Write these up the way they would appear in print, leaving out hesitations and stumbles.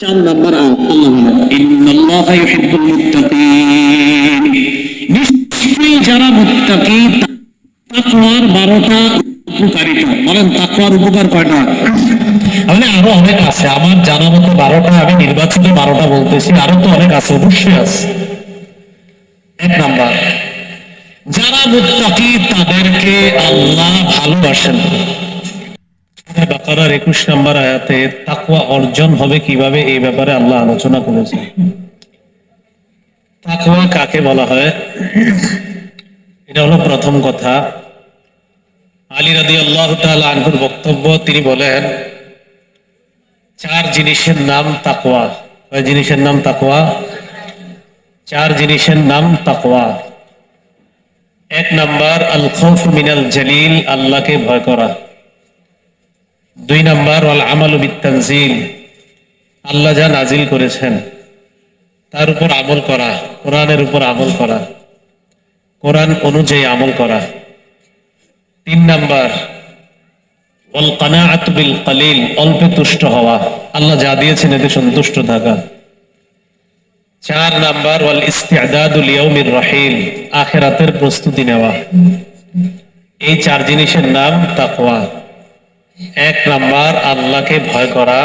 4 নম্বর আয়াত আল্লাহ বলেন ইন্নাল্লাহা ইউহিব্বুল মুত্তাকিন, নিশ্চয়ই যারা মুত্তাকি তাকওয়ার 12টা উপকারিতা। বলেন তাকওয়ার উপকার কয়টা? তাহলে আরো অনেক আছে, আমার জানা মতো 12টা, আমি নির্বাচিত 12টা বলতেছি, আরো তো অনেক আছে, অবশ্যই আছে। 1 নাম্বার, যারা মুত্তাকি তাদেরকে আল্লাহ ভালোবাসেন। বাকারার 21 নম্বর আয়াতে তাকওয়া অর্জন হবে কিভাবে এই ব্যাপারে আল্লাহ আলোচনা করেছেন। তাকওয়া কাকে বলা হয়? এটা হলো প্রথম কথা। আলী রাদিয়াল্লাহু তাআলা আনহুর বক্তব্য, তিনি বলেন 4 জিনিসের নাম তাকওয়া। কয় জিনিসের নাম তাকওয়া? 4 জিনিসের নাম তাকওয়া। 1 নাম্বার আল খাউফ মিনাল জালিল, আল্লাহকে ভয় করা। 2 নাম্বার ওয়াল আমালু বিত-তানজিল, আল্লাহ যা নাজিল করেছেন তার উপর আমল করা, কোরআনের উপর আমল করা, কোরআন অনুযায়ী আমল করা। 3 নাম্বার ওয়াল কানাআতু বিল কালিল, অল্পে তুষ্ট হওয়া, আল্লাহ যা দিয়েছেন এতে সন্তুষ্ট থাকা। 4 নাম্বার ওয়াল ইস্তিআদাদু লিয়াউমির রাহিল, আখিরাতের প্রস্তুতি নেওয়া। এই 4 জিনিসের নাম তাকওয়া। 1 নাম্বার আল্লাহকে ভয় করা,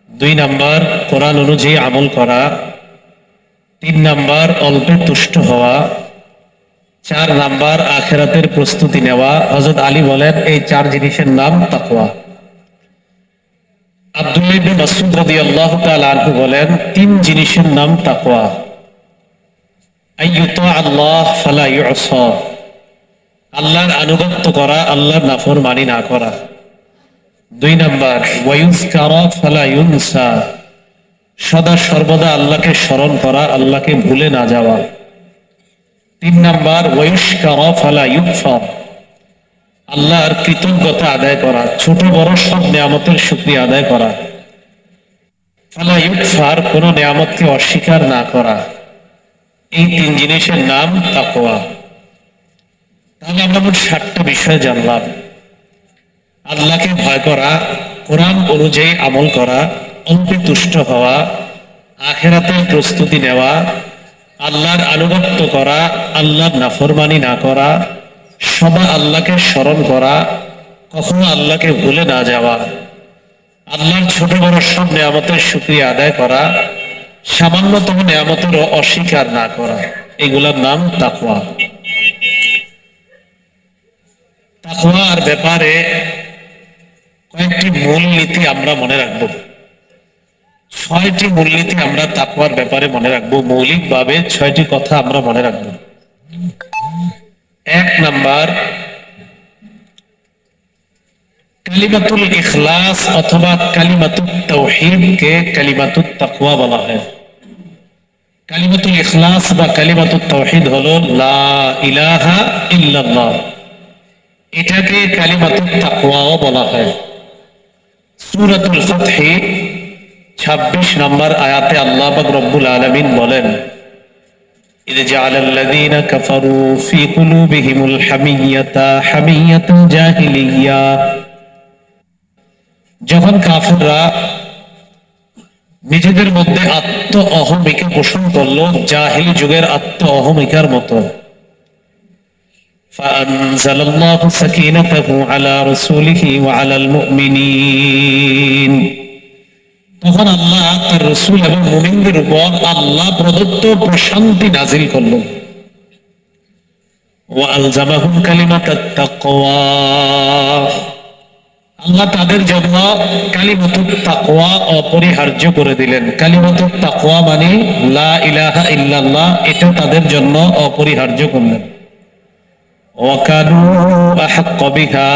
2 নাম্বার কোরআন অনুযায়ী আমল করা, 3 নাম্বার অল্পে তুষ্ট হওয়া, 4 নাম্বার আখিরাতের প্রস্তুতি নেওয়া। হযরত আলী বলেন এই 4 জিনিসের নাম তাকওয়া। আব্দুল্লাহ ইবনে মাসউদ রাদিয়াল্লাহু তাআলা আনহু বলেন 3 জিনিসের নাম তাকওয়া। আইয়ুতা আল্লাহ ফালা ইউসা, আল্লাহর আনুগত্য করা, আল্লাহর নাফরমানি না করা। 2 নাম্বার ওয়ায়ুযকারা ফালা ইউনসা, সদা সর্বদা আল্লাহকে স্মরণ করা, আল্লাহকে ভুলে না যাওয়া। 3 নাম্বার ওয়ায়ুশকারা ফালা ইউকফার, আল্লাহর কৃতজ্ঞতা আদায় করা, ছোট বড় সব নিয়ামতের শুকরিয়া আদায় করা। ফালা ইউকফার, কোন নিয়ামতকে অস্বীকার না করা। এই 3 জিনিসের নাম তাকওয়া। তাহলে আমরা মোট 7টা বিষয় জানলাম। আল্লাহকে ভয় করা, কোরআন অনুযায়ী আমল করা, অল্পে তুষ্ট হওয়া, আখিরাতের প্রস্তুতি নেওয়া, আল্লাহর আনুগত্য করা, আল্লাহর নাফরমানি না করা, সদা আল্লাহকে স্মরণ করা, কখনো আল্লাহকে ভুলে না যাওয়া, আল্লাহর ছোট বড় সব নিয়ামতের শুকরিয়া আদায় করা, সামান্যতম নিয়ামতের অস্বীকার না করা। এগুলোর নাম তাকওয়া। তাকওয়ার ব্যাপারে কয়েকটি মূলনীতি আমরা মনে রাখবো। 6টি মূলনীতি আমরা তাকওয়ার ব্যাপারে মনে রাখবো। মৌলিকভাবে 6টি কথা আমরা মনে রাখবো। 1 নাম্বার, কালিমাতুল ইখলাস অথবা কালিমাতুত তাওহীদ কে কালিমাতুত তাকওয়া বলা হয়। কালিমাতুল ইখলাস বা কালিমাতুত তাওহীদ হলো লা ইলাহা ইল্লাল্লাহ, এটাকে কালিমাতুত তাকওয়াও বলা হয়। সূরাতুল ফাতহ 26 নম্বর আয়াতে আল্লাহ পাক রব্বুল আলামিন বলেন إذ جعل الذين كفروا في قلوبهم الحمية حمية الجاهلية, যখন কাফেররা নিজেদের মধ্যে আত্ম অহমিকা পোষণ করলো জাহিলি যুগের আত্ম অহমিকার মতো। فأنزل الله سكينته على رسوله وعلى المؤمنين, তখন আল্লাহ তার রাসূল এবং মুমিনদের উপর আল্লাহ প্রদত্ত প্রশান্তি নাজিল করলেন। ওয়ালজামাহুম কালিমাতাত তাকওয়া, আল্লাহ তাদের জন্য কালিমাতুত তাকওয়া অপরিহার্য করে দিলেন। কালিমাতুত তাকওয়া মানে লা ইলাহা ইল্লাল্লাহ, এটা তাদের জন্য অপরিহার্য করলেন। ওয়া কানু আহাক্কা বিহা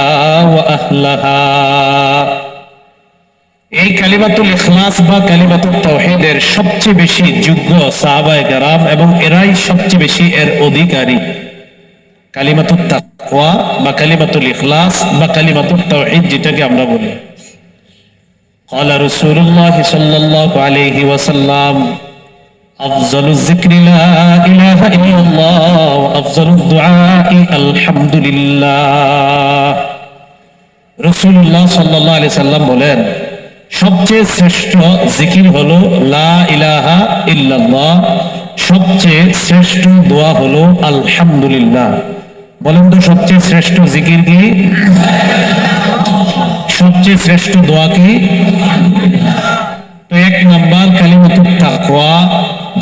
ওয়া আহলাহা, এই কালিমাতুল ইখলাস বা কালিমাতুত তাওহীদের সবচেয়ে বেশি যোগ্য সাহাবায়ে কেরাম এবং এরাই সবচেয়ে বেশি এর অধিকারী। কালিমাতুত তাকওয়া বা কালিমাতুল ইখলাস বা কালিমাতুত তাওহীদ যেটাকে আমরা বলি। قال رسول الله صلى الله عليه وسلم أفضل الذكر لا إله إلا الله وأفضل الدعاء الحمد لله। রাসূলুল্লাহ সাল্লাল্লাহু আলাইহি সাল্লাম বলেন সবচেয়ে শ্রেষ্ঠ জিকির হলো লা ইলাহা ইল্লাল্লাহ, সবচেয়ে শ্রেষ্ঠ দোয়া হলো আলহামদুলিল্লাহ। বলেন তো সবচেয়ে শ্রেষ্ঠ জিকির কি? সবচেয়ে শ্রেষ্ঠ দোয়া কি? তো এক নাম্বার কালিমাতুত তাকওয়া,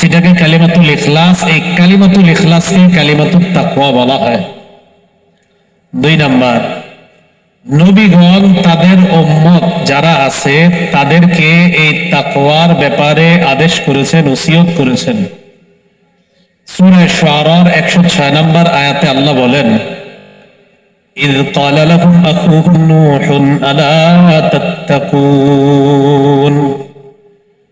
যেটাকে কালিমাতুল ইখলাস, এই কালিমাতুল ইখলাসকে কালিমাতুত তাকওয়া বলা হয়। দুই নাম্বার, নবীগণ তাদের উম্মত যারা আছে তাদেরকে এই তাকওয়ার ব্যাপারে আদেশ করেছেন, ওসিয়ত করেছেন। সূরা শুআরার 106 নম্বর আয়াতে আল্লাহ বলেন, ইয ক্বালা লাহুম আখুহুম নূহুন আলা তাত্তাকুন।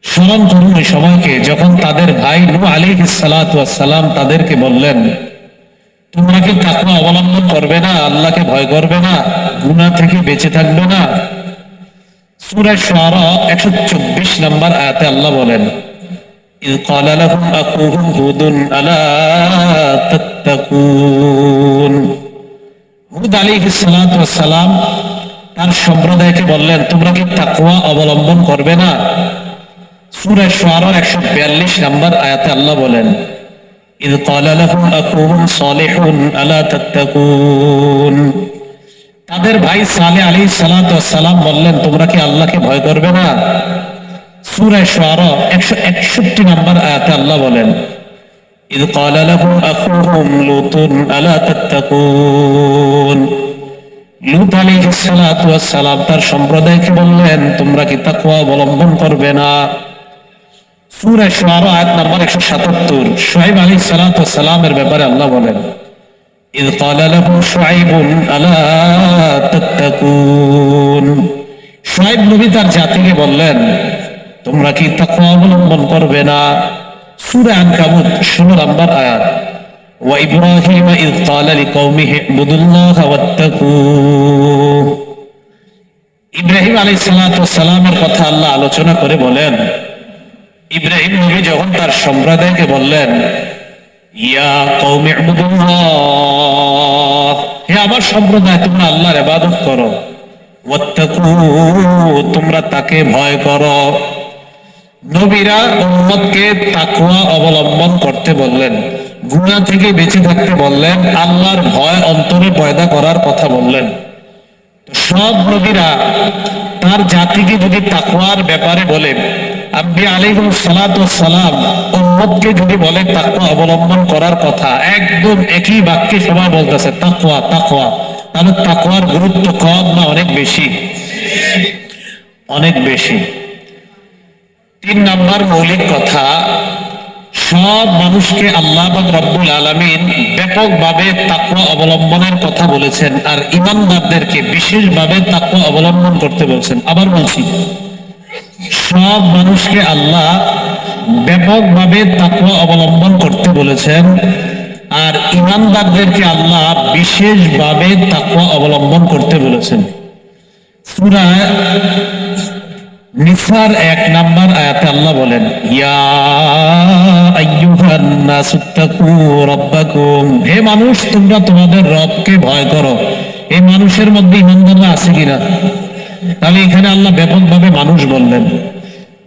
স্মরণ করুন ওই সময়কে যখন তাদের ভাই নূহ আলাইহিস সালাতু ওয়াস সালাম তাদেরকে বললেন, তোমরা কি তাকওয়া অবলম্বন করবে না, আল্লাহকে ভয় করবে না, গুনাহ থেকে বেঁচে থাকবে না? সূরা শুআরা 124 নম্বর আয়াতে আল্লাহ বলেন, ইয ক্বালা লাহুম আখুহুম হুদুন আলা তাত্তাকুন। হুদ আলাইহিস সালাতু ওয়াস সালাম তার সম্প্রদায়কে বললেন, তোমরা কি তাকওয়া অবলম্বন করবে না? সূরা শুআরা 142 নম্বর আয়াতে আল্লাহ বলেন, ইয ক্বালা লাহুম আখুহুম সালিহুন আলা তাত্তাকুন। তাদের ভাই সালেহ আলাইহিস সালাতু ওয়াস সালাম বললেন, তোমরা কি আল্লাহকে ভয় করবে না? সূরা শুআরা 161 নম্বর আয়াতে আল্লাহ বলেন, ইয ক্বালা লাহুম আখুহুম লূতুন আলা তাত্তাকুন। লূত আলাইহিস সালাতু ওয়াস সালাম তার সম্প্রদায়কে বললেন, তোমরা কি তাকওয়া অবলম্বন করবে না? সূরা শুআরা আয়াত নম্বর 177, শুআইব আলাইহিস সালাতু ওয়াস সালামের ব্যাপারে আল্লাহ বলেন, ইয ক্বালা লাহু শুআইবুন আলা তাত্তাকুন। শুআইব নবী তার জাতিকে বললেন, তোমরা কি তাকওয়া অবলম্বন করবে না? সূরা আনকাবুত 16 নম্বর আয়াত, ওয়া ইব্রাহিম ইয ক্বালা লিকওমিহি ইবুদুল্লাহা ওয়াত্তাকু। ইব্রাহিম আলাইহিস সালাতু ওয়াস সালামের কথা আল্লাহ আলোচনা করে বলেন, ইব্রাহিম নবী যখন তার সম্প্রদায়কে বললেন, ইয়া কওমি ইবুদুল্লাহ, হে আমার সম্প্রদায় তোমরা আল্লাহর ইবাদত করো, ওয়াত্তাকু, তোমরা তাকে ভয় করো। নবীরা উম্মতকে তাকওয়া অবলম্বন করতে বললেন, গুনাহ থেকে বেঁচে থাকতে বললেন, আল্লাহর ভয় অন্তরে পয়দা করার কথা বললেন। সব নবীরা তার জাতিকে যদি তাকওয়ার ব্যাপারে বলে, আম্বিয়া আলাইহিস সালাতু ওয়াস সালাম উম্মতকে যদি বলে তাকওয়া অবলম্বন করার কথা, একদম একই বাক্যে সবাই বলতেছে তাকওয়া তাকওয়া। তাহলে তাকওয়ার গুরুত্ব কম না অনেক বেশি? অনেক বেশি। 3 নাম্বার মৌলিক কথা, সব মানুষকে আল্লাহ পাক রব্বুল আলামিন ব্যাপকভাবে তাকওয়া অবলম্বনের কথা বলেছেন, আর ঈমানদারদেরকে বিশেষভাবে তাকওয়া অবলম্বন করতে বলেছেন। আবার বলছি, সব মানুষকে আল্লাহ ব্যাপকভাবে তাকওয়া অবলম্বন করতে বলেছেন, আর ঈমানদারদেরকে আল্লাহ বিশেষভাবে তাকওয়া অবলম্বন করতে বলেছেন। সূরা নিসার 1 নাম্বার আয়াতে আল্লাহ বলেন, ইয়া আইয়ুহান নাসুত্তাকু রাব্বাকুম, হে মানুষ তোমরা তোমাদের রবকে ভয় করো। এই মানুষের মধ্যে ঈমানদাররা আছে কিনা? তাহলে এখানে আল্লাহ ব্যাপকভাবে মানুষ বললেন।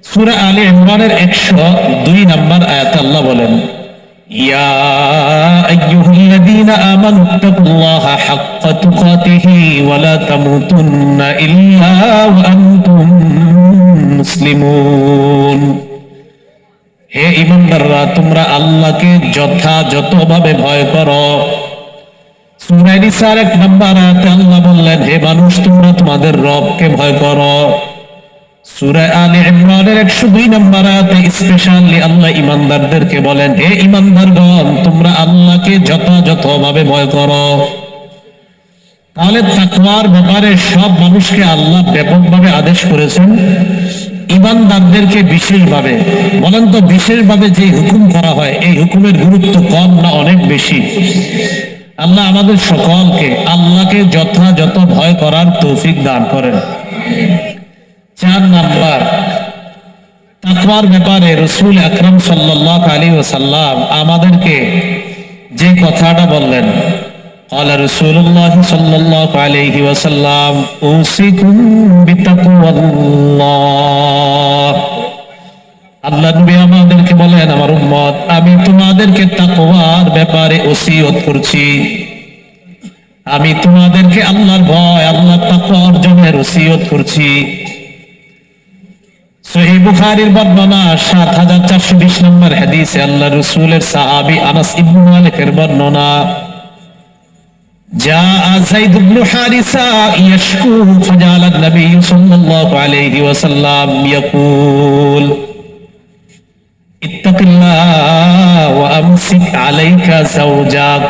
সূরা আলে ইমরানের 102 নাম্বার আয়াতে আল্লাহ বলেন, ইয়া আইয়ুহাল্লাযীনা আমানুত্তাকুল্লাহা হাক্কা তুকাতিহি ওয়া লা তামুতুন্না ইল্লা ওয়া আনতুম মুসলিমুন। হে ঈমানদাররা তোমরা আল্লাহকে যথাযথভাবে ভয় করো। সূরা নিসার 1 নাম্বার আয়াতে আল্লাহ বললেন, হে মানুষ তোমরা তোমাদের রবকে ভয় করো। সূরা আলে ইমরানের 102 নম্বর আয়াতে স্পেশালি আল্লাহ ঈমানদারদেরকে বলেন, হে ঈমানদারগণ তোমরা আল্লাহকে যথাযথভাবে ভয় করো। তাহলে তাকওয়ার ব্যাপারে সব মানুষকে আল্লাহ ব্যাপকভাবে আদেশ করেছেন, ঈমানদারদেরকে বিশেষভাবে। বলেন তো বিশেষভাবে যে হুকুম করা হয় এই হুকুমের গুরুত্ব কম না অনেক বেশি? আল্লাহ আমাদের সকলকে আল্লাহকে যথাযথ ভয় করার তৌফিক দান করেন। 4 নাম্বার, তাকওয়ার ব্যাপারে রাসূল আকরাম সাল্লাল্লাহু আলাইহি ওয়াসাল্লাম আমাদেরকে যে কথাটা বললেন, قال رسول الله صلى الله عليه وسلم أوصيكم بتقوى الله আল্লাহ নবী আমাদেরকে বলেন, আমার উম্মত আমি তোমাদেরকে তাকওয়ার ব্যাপারে ওসিয়ত করছি, আমি তোমাদেরকে আল্লাহর ভয়, আল্লাহর তাকওয়া অর্জনের ওসিয়ত করছি। সহিহ বুখারীর বর্ণনা ৭৪২০ নম্বর হাদিসে আল্লাহ রাসূলের সাহাবী আনাস ইবনে মালিকের বর্ণনা, جاء زيد بن حارثة يشكو فجعل النبي صلى الله عليه وسلم يقول اتق الله وامسك عليك زوجك।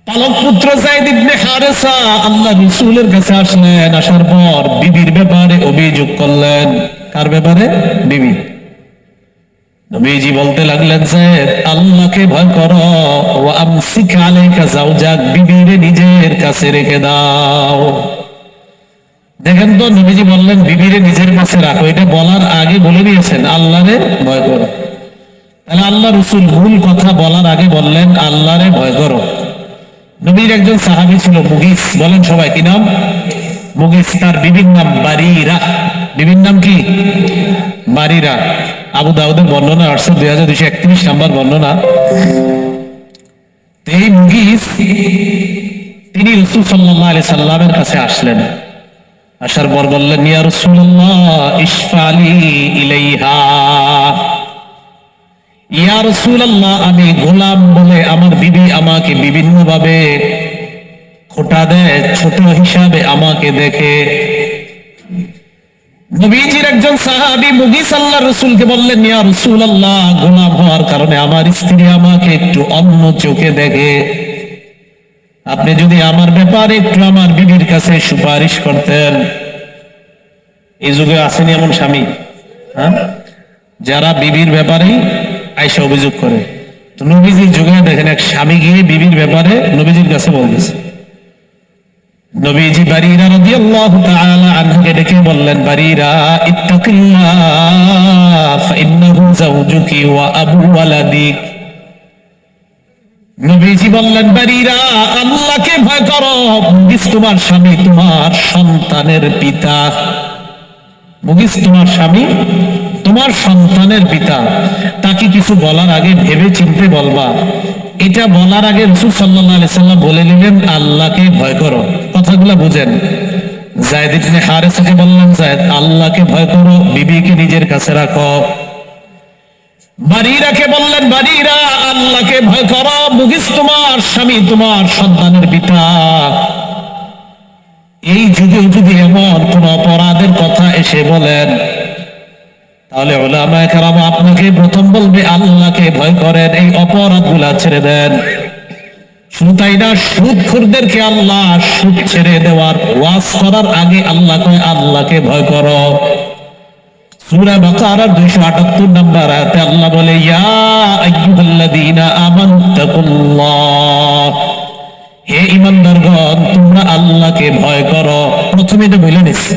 পালক পুত্র যায়েদ ইবনে হারেসা আল্লাহ রাসূলের কাছে আসলেন, আসার পর বিবির ব্যাপারে অভিযোগ করলেন। কার ব্যাপারে? বিবি। নবীজি বলতে লাগলেন, যায়েদ আল্লাহকে ভয় করো, ওয়া আমসিক আলাইকা যাওজাক, বিবিরে নিজের কাছে রেখে দাও। দেখেন তো, নবীজি বললেন বিবিরে নিজের কাছে রাখো, এটা বলার আগে বলে দিয়েছেন আল্লাহরে ভয় করো। তাহলে আল্লাহ রাসূল মূল কথা বলার আগে বললেন আল্লাহরে ভয় করো। নবীর একজন সাহাবী ছিল মুগিস, বলেন সবাই কি নাম? মুগিস। তার বিবির নাম বারিরা। বিবির নাম কি? বারিরা। আবু দাউদের বর্ণনা আসছে 2231 নম্বর বর্ণনা। এই মুগিস তিনি রাসূল সাল্লাল্লাহু আলাইহি সাল্লামের কাছে আসলেন, আসার পর বললেন, ইয়া রাসূলুল্লাহ ইশফালি ইলাইহা, ইয়া রাসূলুল্লাহ আমি গোলাম বলে আমার বিবি আমাকে বিভিন্ন ভাবে খোঁটা দেয়, ছোট হিসাবে আমাকে দেখে। নবীজির একজন সাহাবী মুগিস আল্লাহর রাসূলকে বললেন, ইয়া রাসূলুল্লাহ গোলাম হওয়ার কারণে আমার স্ত্রী আমাকে একটু অন্য চোখে দেখে, আপনি যদি আমার ব্যাপারে একটু আমার বিবির কাছে সুপারিশ করতেন। এই যুগে আসেনি এমন স্বামী, হ্যাঁ, যারা বিবির ব্যাপারে আয়েশা অভিযোগ করে। তো নবীজির যুগে দেখেন এক স্বামী গিয়ে বিবির ব্যাপারে নবীজির কাছে বলতেছে। নবীজি বারিরা রাদিয়াল্লাহু তাআলা আনহাকে ডেকে বললেন, বারিরা ইত্তাকিল্লাহ ফাইন্নাহু যাওজুকি ওয়া আবু ওয়ালাদিক। নবীজি বললেন, বারিরা আল্লাহকে ভয় করো, মুগিস তোমার স্বামী, তোমার সন্তানের পিতা। মুগিস তোমার স্বামী, তোমার সন্তানের পিতা। তাকে কিছু বলার আগে ভেবে চিন্তে বলবা। এটা বলার আগে রাসূল সাল্লাল্লাহু আলাইহি সাল্লাম বলে নিলেন আল্লাহকে ভয় করো। কথাগুলো বুঝেন। যায়েদ ইবনে হারেসাকে বললেন, যায়েদ আল্লাহকে ভয় করো, বিবিকে নিজের কাছে রাখো। বারিরাকে বললেন, বারিরা আল্লাহকে ভয় করো, মুগিস তোমার স্বামী, তোমার সন্তানের পিতা। এই যুগে যদি এমন কোন অপরাধের কথা এসে বলেন, তাহলে উলামায়ে কেরাম আপনাকে প্রথম বলবে আল্লাহকে ভয় করেন, এই অপরাধগুলা ছেড়ে দেন। শুধু তাই না, সুদখোরদেরকে আল্লাহ সুদ ছেড়ে দেওয়ার ওয়াজ করার আগে আল্লাহ কয় আল্লাহকে ভয় করো। সূরা বাকারার 278 নম্বর আয়াতে আল্লাহ বলে, ইয়া আইয়ুহাল্লাযীনা আমানু তাকুল্লাহ, হে ঈমানদারগণ তোমরা আল্লাহকে ভয় করো। প্রথমে তো বলে নিছে,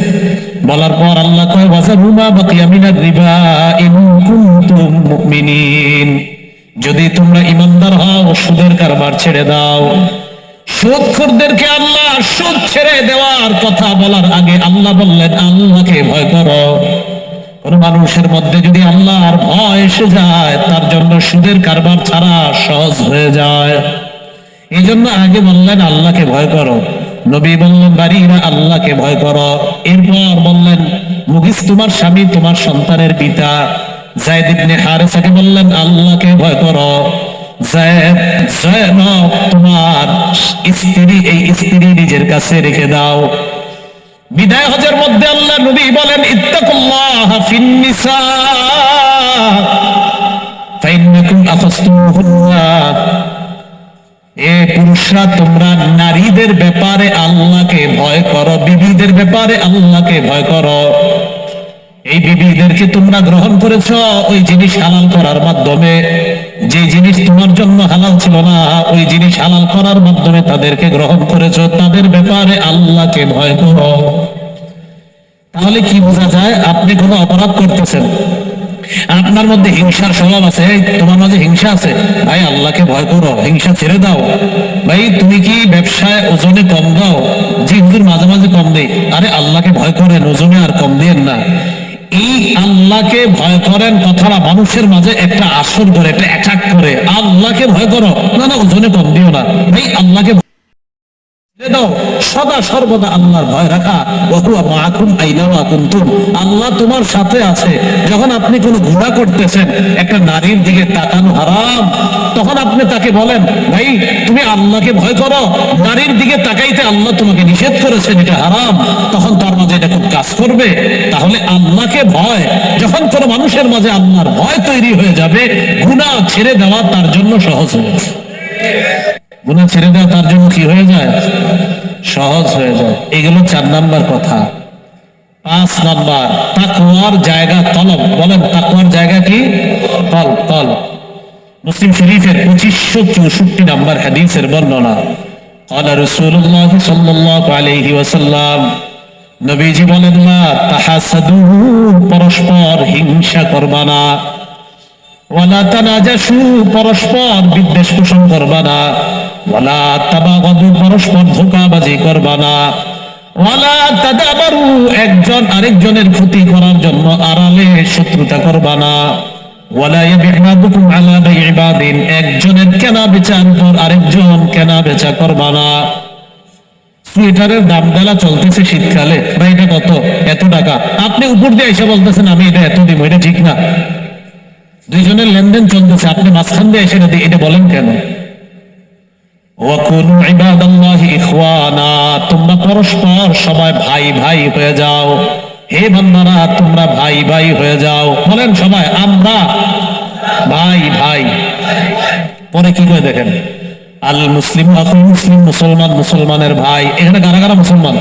বলার পর আল্লাহ কয় ওয়াযারু মা বাকিয়া মিনার রিবা ইন কুনতুম মুমিনিন, যদি তোমরা ঈমানদার হও সুদের কারবার ছেড়ে দাও। সুদখোরদেরকে আল্লাহ সুদ ছেড়ে দেওয়ার কথা বলার আগে আল্লাহ বললেন আল্লাহকে ভয় করো। কোন মানুষের মধ্যে যদি আল্লাহর ভয় এসে যায়, তার জন্য সুদের কারবার ছাড়া সহজ হয়ে যায়। এই জন্য আগে বললেন আল্লাহকে ভয় করো। নবী বললেন বারিরা আল্লাহকে ভয় করো। এরপর বললেন মুগিস তোমার স্বামী, তোমার সন্তানের পিতা। যায়েদ ইবনে হারেসাকে বললেন আল্লাহকে ভয় করো। যায়েদ তোমার স্ত্রী, এই স্ত্রী নিজের কাছে রেখে দাও। বিদায় হজের মধ্যে আল্লাহ নবী বলেন ইত্তাকুল্লাহ ফিন নিসা ফাইন্নাকুম আখাসতুমুহুন্না, এ পুরুষরা তোমরা নারীদের ব্যাপারে আল্লাহকে ভয় করো, বিবিদের ব্যাপারে আল্লাহকে ভয় করো। এই বিবিদেরকে তোমরা গ্রহণ করেছো ওই জিনিস হালাল করার মাধ্যমে, যে জিনিস তোমার জন্য হালাল ছিল না ওই জিনিস হালাল করার মাধ্যমে তাদেরকে গ্রহণ করেছো, তাদের ব্যাপারে আল্লাহকে ভয় করো। তাহলে কি বোঝা যায়? আপনি কোনো অপরাধ করতেছেন, আপনার মধ্যে হিংসার স্বভাব আছে, এই তোমার মাঝে হিংসা আছে, ভাই আল্লাহকে ভয় করো, হিংসা ছেড়ে দাও। ভাই তুমি কি ব্যবসায় ওজনে কম দাও? জি হুজুর মাঝে মাঝে কম দেই। আরে আল্লাহকে ভয় করেন, ওজনে আর কম দিয়েন না। এই আল্লাহকে ভয় করেন কথাটা মানুষের মাঝে একটা আসর করে, একটা অ্যাটাক করে। আল্লাহকে ভয় করো, না না ওজনে কম দিও না। ভাই আল্লাহকে দাও, সদা সর্বদা আল্লাহর ভয় রাখা। আল্লাহ তোমার সাথে আছে। যখন আপনি কোনো গুনাহ করতেছেন, একটা নারীর দিকে তাকানো হারাম, তখন আপনি তাকে বলেন ভাই তুমি আল্লাহকে ভয় করো, নারীর দিকে তাকাইতে আল্লাহ তোমাকে নিষেধ করেছেন, এটা হারাম। তখন তার মাঝে এটা খুব কাজ করবে। তাহলে আল্লাহকে ভয়, যখন কোনো মানুষের মাঝে আল্লাহর ভয় তৈরি হয়ে যাবে, গুনাহ ছেড়ে দেওয়া তার জন্য সহজ হয়ে যাবে। গুনাহ ছেড়ে দেওয়া তার জন্য কি হয়ে যায়? সহজ হয়ে যায়। এগুলো 4 নাম্বার কথা। 5 নাম্বার, তাকওয়ার জায়গা তলব। বলেন তাকওয়ার জায়গা কি? তলব। মুসলিম শরীফের 2564 নাম্বার হাদিসের বর্ণনা। قال رسول الله صلى الله عليه وسلم, নবীজি বলেন না তাহাসাদু, পরস্পর হিংসা করবা না। ওয়ালা তানাজাসু, পরস্পর বিদ্বেষ পোষণ করবা না। ওয়ালা তাবাগাদু, পরস্পর ধোঁকাবাজি করবা না। ওয়ালা তাদাবারু, একজন আরেকজনের ক্ষতি করার জন্য আড়ালে শত্রুতা করবা না। ওয়ালা ইয়াবি'বাদুকুম আলা বাই'i বাদিন, একজনের কেনা বেচার উপর আরেকজন কেনা বেচা করবা না। সোয়েটারের দাম দেলা চলতেছে শীতকালে, ভাই এটা কত? এত টাকা। আপনি উপর দিয়ে এসে বলতেছেন আমি এটা এত দিব, এটা ঠিক না। দুইজনের লেনদেন চলতেছে, আপনি মাঝখান দিয়ে এসে এটা বলেন কেন? ওয়াকুনু ইবাদাল্লাহি ইখওয়ানা, তোমরা পরস্পর সবাই ভাই ভাই হয়ে যাও। হে বান্দারা তোমরা ভাই ভাই হয়ে যাও। বলেন সবাই আমরা ভাই ভাই। পরে কি করে দেখেন, আল মুসলিম আখুল মুসলিম, মুসলমান মুসলমানের ভাই। এখানে কারা কারা মুসলমান?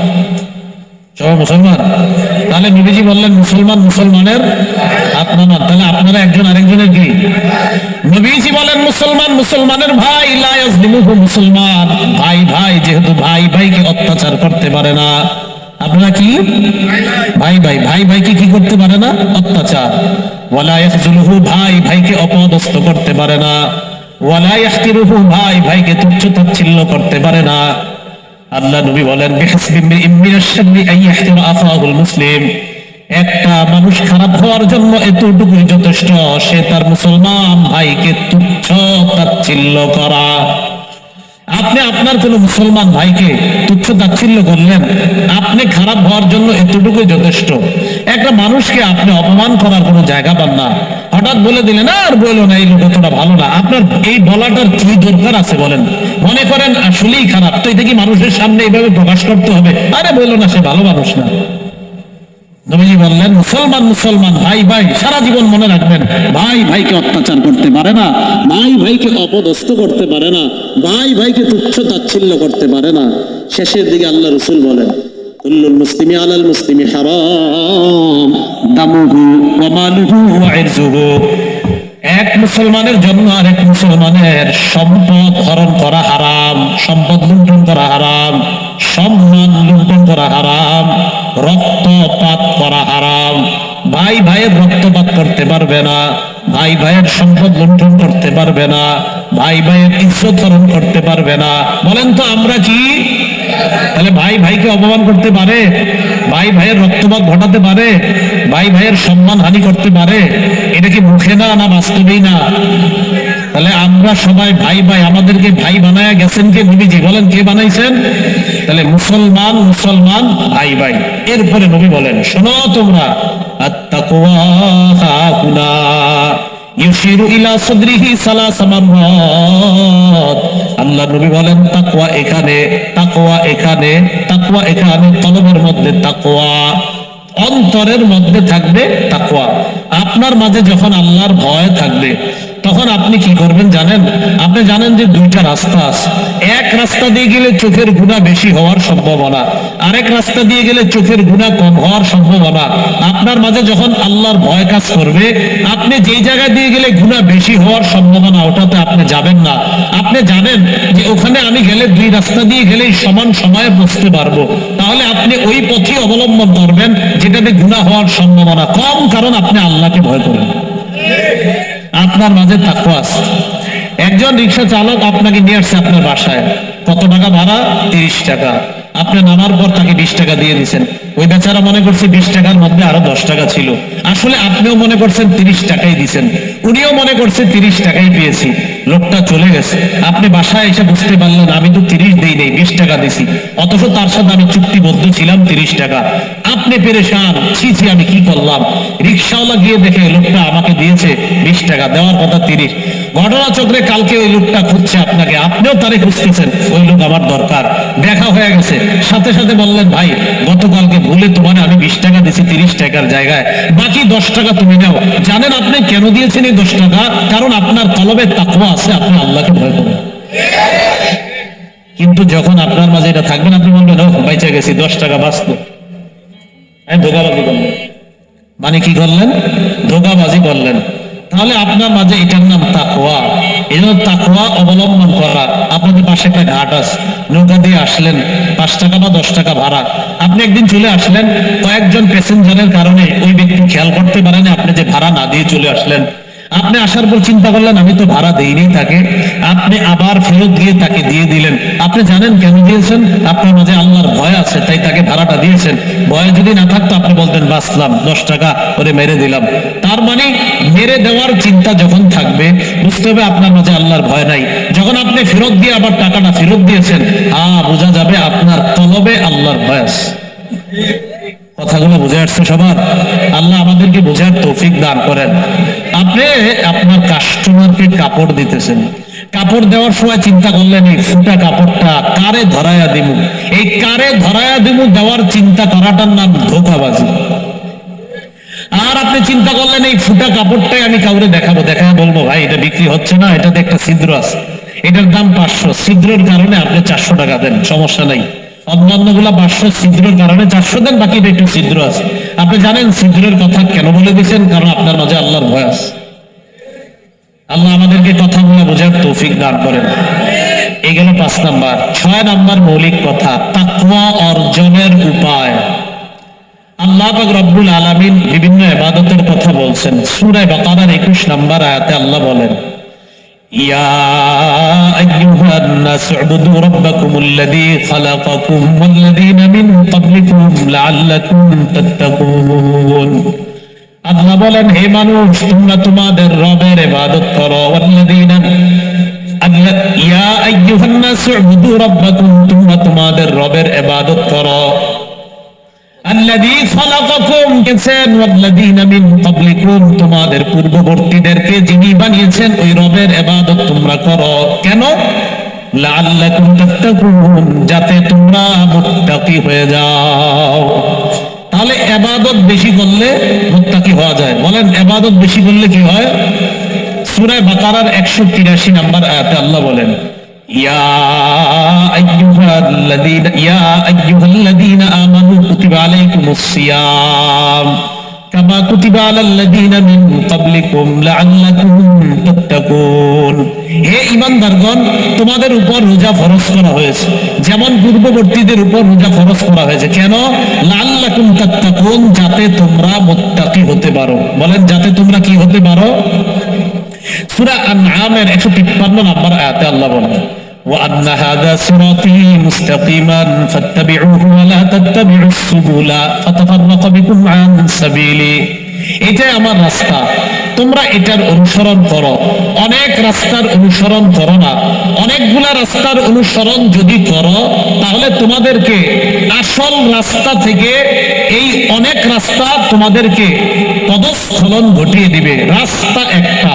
সবাই মুসলমান। তাহলে নবীজি বললেন মুসলমান মুসলমানের হাত নামান। তাহলে আপনারা একজন আরেকজনের কি? নবীজি বলেন মুসলমান মুসলমানের ভাই, লা ইয়াজলিমুহু, মুসলমান ভাই ভাই যেহেতু ভাই ভাইকে অত্যাচার করতে পারে না। আপনারা কি? ভাই ভাই। ভাই ভাইকে কি করতে পারে না? অত্যাচার। ওয়ালা ইয়াখজুলুহু, ভাই ভাইকে অপদস্থ করতে পারে না। ওয়ালা ইয়াহকিরুহু, ভাই ভাইকে তুচ্ছ তাচ্ছিল্য করতে পারে না। আল্লাহ নবী বলেন মুসলিম, একটা মানুষ খারাপ হওয়ার জন্য এতটুকুই যথেষ্ট, সে তার মুসলমান ভাইকে তুচ্ছ তাচ্ছিল্য করা। আপনি আপনার কোন মুসলমান ভাইকে তুচ্ছ তাচ্ছিল্য করলেন, আপনি খারাপ হওয়ার জন্য এতটুকুই যথেষ্ট। একটা মানুষকে আপনি অপমান করার কোনো জায়গা পান না, হঠাৎ বলে দিলেন আর বললো না এই লোক অতটা ভালো না। আপনার এই বলাটার কি দরকার আছে বলেন? মনে করেন আসলেই খারাপ, তো এটা কি মানুষের সামনে এইভাবে প্রকাশ করতে হবে? আরে বললো না সে ভালো মানুষ না। নবীজি বললেন মুসলমান মুসলমান ভাই ভাই। সারা জীবন মনে রাখবেন, ভাই ভাইকে অত্যাচার করতে পারে না, ভাই ভাইকে অপদস্থ করতে পারে না, ভাই ভাইকে তুচ্ছ তাচ্ছিল্য করতে পারে না। শেষের দিকে আল্লাহ রাসূল বলেন কুল্লুল মুসলিমি আলাল মুসলিমি হারাম দামুহু ওয়া মালুহু ওয়া ইরজুহু, এক মুসলমানের জন্য আরেক মুসলমানের সম্পদ হরণ করা হারাম, সম্পদ লুণ্ঠন করা হারাম, সম্মান লুণ্ঠন করা হারাম, রক্তপাত করা হারাম। ভাই ভাইয়ের রক্তপাত করতে পারবে না, ভাই ভাইয়ের সম্পদ লুণ্ঠন করতে পারবে না, ভাই ভাইয়ের ইজ্জত হরণ করতে পারবে না। বলেন তো আমরা কি? তাহলে ভাই ভাইকে অপমান করতে পারে, ভাই ভাইয়ের রক্তপাত ঘটাতে পারে, ভাই ভাইয়ের সম্মান হানি করতে পারে? এটা কি মুখে না, না বাস্তবেই না? তাহলে আমরা সবাই ভাই ভাই। আমাদেরকে ভাই বানায়া গেছেন কে? নবীজি। বলেন কে বানাইছেন? তাহলে মুসলমান মুসলমান ভাই ভাই। এরপরে নবী বলেন শোনো তোমরা, আত্তাকওয়া হাহুনা ইউশিরু ইলা সাদরিহি সালাসা মাররাত। আল্লাহ নবী বলেন তাকওয়া এখানে, তাকওয়া এখানে, তাকওয়া এখানে। কলবের মধ্যে তাকওয়া, অন্তরের মধ্যে থাকবে তাকওয়া। আপনার মাঝে যখন আল্লাহর ভয় থাকবে তখন আপনি কি করবেন জানেন? আপনি জানেন যে দুইটা রাস্তা আছে। এক রাস্তা দিয়ে গেলে চোখের গুনাহ বেশি হওয়ার সম্ভাবনা, আরেক রাস্তা দিয়ে গেলে চোখের গুনাহ কম হওয়ার সম্ভাবনা। আপনার মাঝে যখন আল্লাহর ভয় কাজ করবে, আপনি যেই জায়গা দিয়ে গেলে গুনাহ বেশি হওয়ার সম্ভাবনা ওটাতে আপনি যাবেন না। আপনি জানেন যে ওখানে আমি গেলে দুই রাস্তা দিয়ে গেলেই সমান সময়ে পৌঁছতে পারবো, তাহলে আপনি ওই পথই অবলম্বন করবেন যেটাতে গুনাহ হওয়ার সম্ভাবনা কম, কারণ আপনি আল্লাহকে ভয় করেন। আপনার মাঝে তাকওয়া আছে। একজন রিক্সা চালক আপনাকে নিয়ে আসছে আপনার বাসায়, কত টাকা ভাড়া? 30 টাকা। আপনি নামার পর তাকে 20 টাকা দিয়ে দিচ্ছেন। ওই বেচারা মনে করছে 20 টাকার মধ্যে আরো 10 টাকা ছিল, আসলে আপনিও মনে করছেন 30 টাকাই দিচ্ছেন, উনিও মনে করছে 30 টাকাই পেয়েছি। লোকটা চলে গেছে, আপনি বাসায় এসে বুঝতে পারলেন আমি তো 30 দেই নাই, 20 টাকা দিছি, অথচ তার সাথে আমি চুক্তিবদ্ধ ছিলাম 30 টাকা। আপনি পেরেশান, ছি ছি আমি কি করলাম। রিক্সাওয়ালা গিয়ে দেখে লোকটা আমাকে দিয়েছে 20 টাকা, দেওয়ার কথা 30। ঘটনাচক্রে কালকে ওই লোকটা খুঁজছে আপনাকে, আপনিও তারে খুঁজতেছেন, ওই লোক আমার দরকার, দেখা হয়ে গেছে। সাথে সাথে বললেন ভাই গতকালকে ভুলে তোমার আমি 20 টাকা দিয়েছি 30 টাকার জায়গায়, বাকি 10 টাকা তুমি নাও। জানেন আপনি কেন দিয়েছেন এই 10 টাকা? কারণ আপনার কলবে তাকওয়া আছে, আপনি আল্লাহকে ভয় করেন। কিন্তু যখন আপনার মাঝে এটা থাকবেন, আপনি বলবেন ও বাইচা গেছি, 10 টাকা বাঁচত। ধোকাবাজি করলেন, মানে কি করলেন? ধোকাবাজি করলেন। তাহলে আপনার মাঝে এটার নাম তাকওয়া। এই জন্য তাকওয়া অবলম্বন করা। আপনাদের পাশে একটা ঘাট আছে, নৌকা দিয়ে আসলেন, 5 টাকা বা 10 টাকা ভাড়া। আপনি একদিন চলে আসলেন, কয়েকজন প্যাসেঞ্জারের কারণে ওই ব্যক্তি খেয়াল করতে পারেন আপনি যে ভাড়া না দিয়ে চলে আসলেন। আপনি আসার পর চিন্তা করলেন আমি তো ভাড়া দেইনি তাকে, আপনি আবার ফেরত গিয়ে তাকে দিয়ে দিলেন। আপনি জানেন কেন দিয়েছেন? আপনার মাঝে আল্লাহর ভয় আছে, তাই তাকে ভাড়াটা দিয়েছেন। ভয় যদি না থাকতো আপনি বলতেন বাঁচলাম, 10 টাকা ওরে মেরে দিলাম। তার মানে মেরে দেওয়ার চিন্তা যখন থাকবে, বুঝতে হবে আপনার মাঝে আল্লাহর ভয় নাই। যখন আপনি ফেরত দিয়ে আবার টাকাটা ফেরত দিয়েছেন, বোঝা যাবে আপনার কলবে আল্লাহর ভয় আছে। কথাগুলো বুঝে আসছে সবার? আল্লাহ আমাদেরকে বোঝার তৌফিক দান করেন। আপনি আপনার কাস্টমারকে কাপড় দিতেছেন, কাপড় দেওয়ার সময় চিন্তা করলেন এই ফুটা কাপড়টা কারে ধরায়া দিমু। এই কারে ধরায়া দিমু দেওয়ার চিন্তা করাটার নাম ধোঁকাবাজি। আর আপনি চিন্তা করলেন এই ফুটা কাপড়টাই আমি কাউরে দেখাবো, দেখায় বলবো ভাই এটা বিক্রি হচ্ছে না, এটাতে একটা ছিদ্র আছে, এটার দাম 500, ছিদ্রের কারণে আপনি 400 টাকা দেন, সমস্যা নাই। অন্যান্য গুলা 500, ছিদ্রের কারণে 400 দেন, বাকি একটু ছিদ্র আছে। আপনি জানেন ছিদ্রের কথা কেন বলে দিচ্ছেন? কারণ আপনার মাঝে আল্লাহর ভয় আছে। আল্লাহ আমাদেরকে কথাগুলো বোঝার তৌফিক দান করেন। এই গেল 5 নাম্বার। 6 নাম্বার মৌলিক কথা, তাকওয়া অর্জনের উপায়। আল্লাহ পাক রব্বুল আলামিন বিভিন্ন ইবাদতের কথা বলছেন। সূরা বাকারার 21 নম্বর আয়াতে আল্লাহ বলেন, ইয়া আইয়ুহান নাস উবুদু রাব্বাকুমুল্লাযী খালাকাকুম ওয়াল্লাযীনা মিন ক্বাবলিকুম লাআল্লাকুম তাত্তাকুন। আল্লাহ বলেন হে মানুষ তোমরা তোমাদের রবের ইবাদত করো। ওয়াল্লাযীনা ইয়া আইয়ুহান নাস উবুদু রাব্বাকুম, তোমরা তোমাদের রবের ইবাদত করো। আল্লাযী খালাকাকুম কেছেন, ওয়াল্লাযীনা মিন ক্বাবলিকুম তোমাদের পূর্ববর্তীদেরকে যিনি বানিয়েছেন, ওই রবের ইবাদত তোমরা করো। কেন? লাআল্লাকুম তাত্তাকুন, যাতে তোমরা মুত্তাকি হয়ে যাও। তাহলে ইবাদত বেশি করলে মুত্তাকি হওয়া যায়। বলেন ইবাদত বেশি করলে কি হয়? সূরা বাকারার 183 নম্বর আয়াতে আল্লাহ বলেন, ইয়া আইয়ুহাল্লাযীনা আমানু কুতিবা আলাইকুমুস সিয়াম কামা কুতিবা আলাল্লাযীনা মিন ক্বাবলিকুম লাআল্লাকুম তাত্তাকুন। হে ঈমানদারগণ, তোমাদের উপর রোজা ফরজ করা হয়েছে যেমন পূর্ববর্তীদের উপর রোজা ফরজ করা হয়েছে। কেন? লাআল্লাকুম তাত্তাকুন, যাতে তোমরা মুত্তাকি হতে পারো। বলেন যাতে তোমরা কি হতে পারো? সূরা আনআমের 153 নম্বর আয়াতে আল্লাহ বলেন, وأن هذا صراطي مستقيما فاتبعوه ولا تتبعوا السبل فتفرق بكم عن سبيله। এটাই আমার রাস্তা, তোমরা এটার অনুসরণ করো। অনেক রাস্তার অনুসরণ করো না। অনেকগুলা রাস্তার অনুসরণ যদি করো তাহলে তোমাদেরকে আসল রাস্তা থেকে এই অনেক রাস্তা তোমাদেরকে পদস্খলন ঘটিয়ে দিবে। রাস্তা একটা,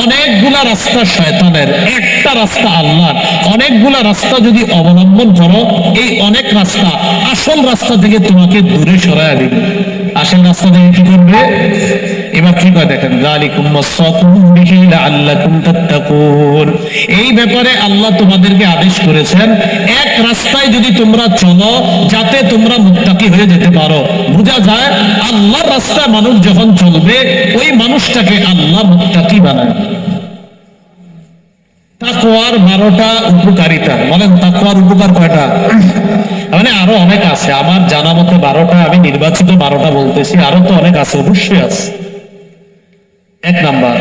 অনেকগুলা রাস্তা শয়তানের, একটা রাস্তা আল্লাহর। অনেকগুলা রাস্তা যদি অবলম্বন করো, এই অনেক রাস্তা আসল রাস্তা থেকে তোমাকে দূরে সরায় দিবে। আসল রাস্তা থেকে কি করবে? এবার কি করে দেখেন, যালিকুম ওয়াসাকুম বিহি লাআল্লাকুম তাত্তাকুন। এই ব্যাপারে আল্লাহ তোমাদেরকে আদেশ করেছেন এক রাস্তায় যদি তোমরা চলো যাতে তোমরা মুত্তাকি হয়ে যেতে পারো। বোঝা যায় আল্লাহর রাস্তায় মানুষ যখন চলবে ওই মানুষটাকে আল্লাহ মুত্তাকি বানায়। তাকওয়ার 12টা উপকারিতা। বলেন তাকওয়ার উপকার কয়টা? মানে আরো অনেক আছে, আমার জানা মতে 12টা, আমি নির্বাচিত 12টা বলতেছি, আরো তো অনেক আছে, অবশ্যই আছে। 1 নাম্বার,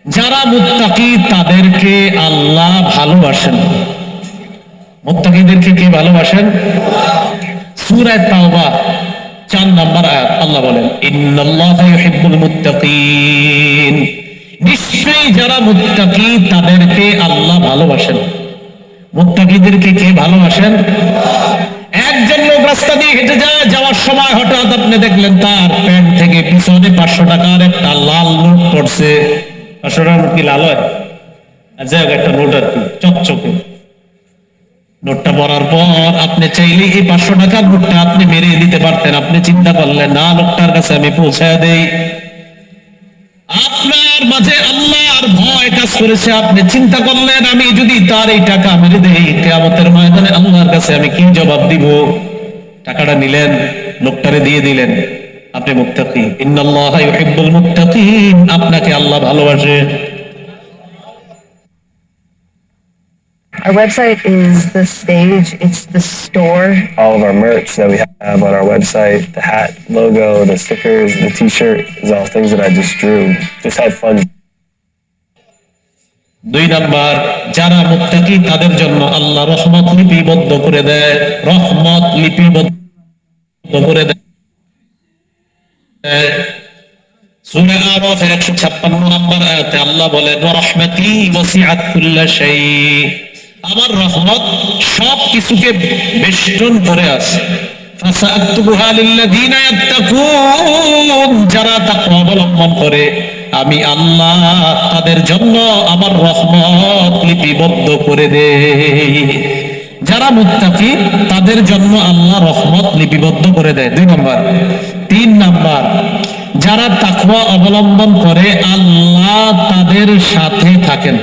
যারা মুত্তাকি তাদেরকে আল্লাহ ভালোবাসেন। মুত্তাকিদেরকে কে ভালোবাসেন? সূরা তাওবা 4 নম্বর আয়াত আল্লাহ বলেন, ইন্নাল্লাহা ইউহিব্বুল মুত্তাকিন, নিশ্চয়ই যারা মুত্তাকি তাদেরকে আল্লাহ ভালোবাসেন। মুত্তাকিদেরকে কে ভালোবাসেন? একজন লোক রাস্তা দিয়ে হেঁটে যায়, যাওয়ার সময় হঠাৎ আপনি দেখলেন তার প্যান্ট থেকে পিছনে 500 টাকার একটা লাল নোট পড়ছে। 500 টাকার নোট কি লাল হয়? যাই হোক, একটা নোট আর কি, চকচকে। নোটটা পড়ার পর আপনি চাইলে এই 500 টাকার নোটটা আপনি মেরে দিতে পারতেন। আপনি চিন্তা করলেন, না, লোকটার কাছে আমি পৌঁছায় দেই। আপনার মাঝে আল্লাহর ভয় কাজ করেছে। আপনি চিন্তা করলেন, আমি যদি তার এই টাকা মেরে দেই, কিয়ামতের ময়দানে আল্লাহর কাছে আমি কি জবাব দিব? টাকাটা নিলেন, লোকটারে দিয়ে দিলেন। আপনি মুত্তাকি। ইন্নাল্লাহা ইউহিব্বুল মুত্তাকিন, আপনাকে আল্লাহ ভালোবাসে। Our website is the stage, it's the store. All of our merch that we have on our website, the hat, logo, the stickers, the t-shirt, is all things that I just drew. Just had fun. 2 number, যারা মুত্তাকি তাদের জন্য আল্লাহ রহমত লিপিবদ্ধ করে দেয়। রহমত লিপিবদ্ধ করে দেয়। সূরা আরাফ 156 নম্বর আয়াতে আল্লাহ বলেন, ওয়া রাহমাতি ওয়াসিআত কুল্লা শাই, আমার রহমত সব কিছুকে বেষ্টন করে আছে। ফাসাআতুবুহা লিল্লাযিনা ইয়াত্তাকুন, যারা তাকওয়া অবলম্বন করে আমি আল্লাহ তাদের জন্য আমার রহমত লিপিবদ্ধ করে দেই। যারা মুত্তাকি তাদের জন্য আল্লাহ রহমত লিপিবদ্ধ করে দেয়। 2 নম্বর। 3 নম্বর, যারা তাকওয়া অবলম্বন করে আল্লাহ তাদের সাথে থাকেন।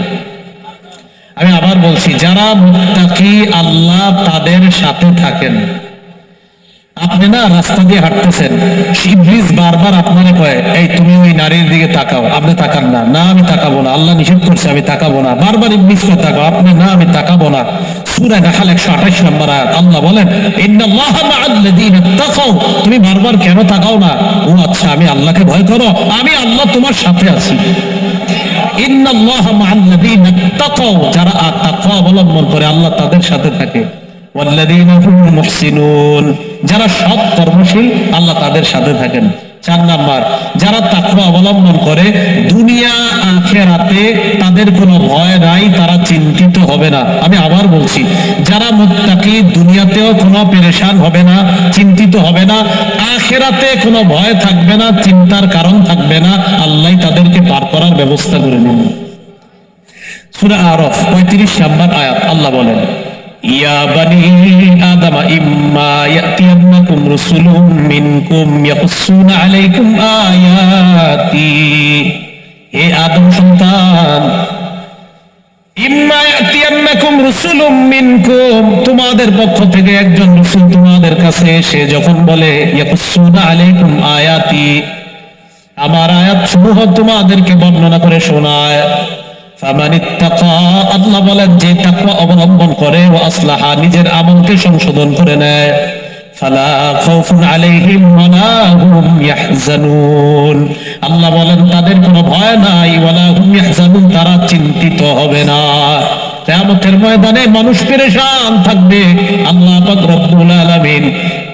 আমি আবার বলছি, যারা মুত্তাকি আল্লাহ তাদের সাথে থাকেন। আপনি না রাস্তা দিয়ে হাঁটতেছেন, ইবলিস বারবার আপনারে কয়, এই তুমি ওই নারীর দিকে তাকাও। আপনি তাকান না, না আমি তাকাবো না, আল্লাহ নিষেধ করছে আমি তাকাবো না। বারবার ইবলিস কয় তাকাও, আপনি না আমি তাকাবো না। সূরা নাহল 128 নম্বর আয়াত আল্লাহ বলেন, ইন্নাল্লাহা মাআল্লাযীনা তাকাও, তুমি বারবার কেন তাকাও না? ও আচ্ছা, আমি আল্লাহকে ভয় করো, আমি আল্লাহ তোমার সাথে আছি। ইন্নাল্লাহা মাআল্লাযীনা তাকাও, যারা তাকওয়া অবলম্বন করে আল্লাহ তাদের সাথে থাকে। ওয়াল্লাযীনা হুম মুহসিনুন, যারা সৎ কর্মশীল আল্লাহ তাদের সাথে থাকেন। 4 নাম্বার, যারা তাকওয়া অবলম্বন করে দুনিয়া আখিরাতে তাদের কোনো ভয় নাই, তারা চিন্তিত হবে না। আমি আবার বলছি, যারা মুত্তাকি দুনিয়াতেও কোনো পেরেশান হবে না, চিন্তিত হবে না, আখিরাতে কোনো ভয় থাকবে না, চিন্তার কারণ থাকবে না, আল্লাহ তাদেরকে পার করার ব্যবস্থা করে নেবেন। সূরা আরাফ 35 নম্বর আয়াত আল্লাহ বলেন, ইয়া বানি আদম ইম্মা ইয়াতিয়ান্নাকুম রাসূলুম মিনকুম ইয়াকুসুনা আলাইকুম আয়াতি, হে আদম সন্তান, ইম্মা ইয়াতিয়ান্নাকুম রাসূলুম মিনকুম, তোমাদের পক্ষ থেকে একজন রাসূল তোমাদের কাছে এসে যখন বলে ইয়াকুসুনা আলাইকুম আয়াতি, আমার আয়াত সমূহ তোমাদেরকে বর্ণনা করে শোনায়, ফামানিত্তাকা, আল্লাহ বলেন যে তাকওয়া অবলম্বন করে, ওয়া আসলাহা, নিজের আমলকে সংশোধন করে নেয়, ফালা খাউফুন আলাইহিম ওয়ালা হুম ইয়াহজানুন, আল্লাহ বলেন তাদের কোনো ভয় নাই, ওয়ালা হুম ইয়াহজানুন, তারা চিন্তিত হবে না। কিয়ামতের ময়দানে মানুষ পেরেশান থাকবে, আল্লাহ পাক রব্বুল আলামিন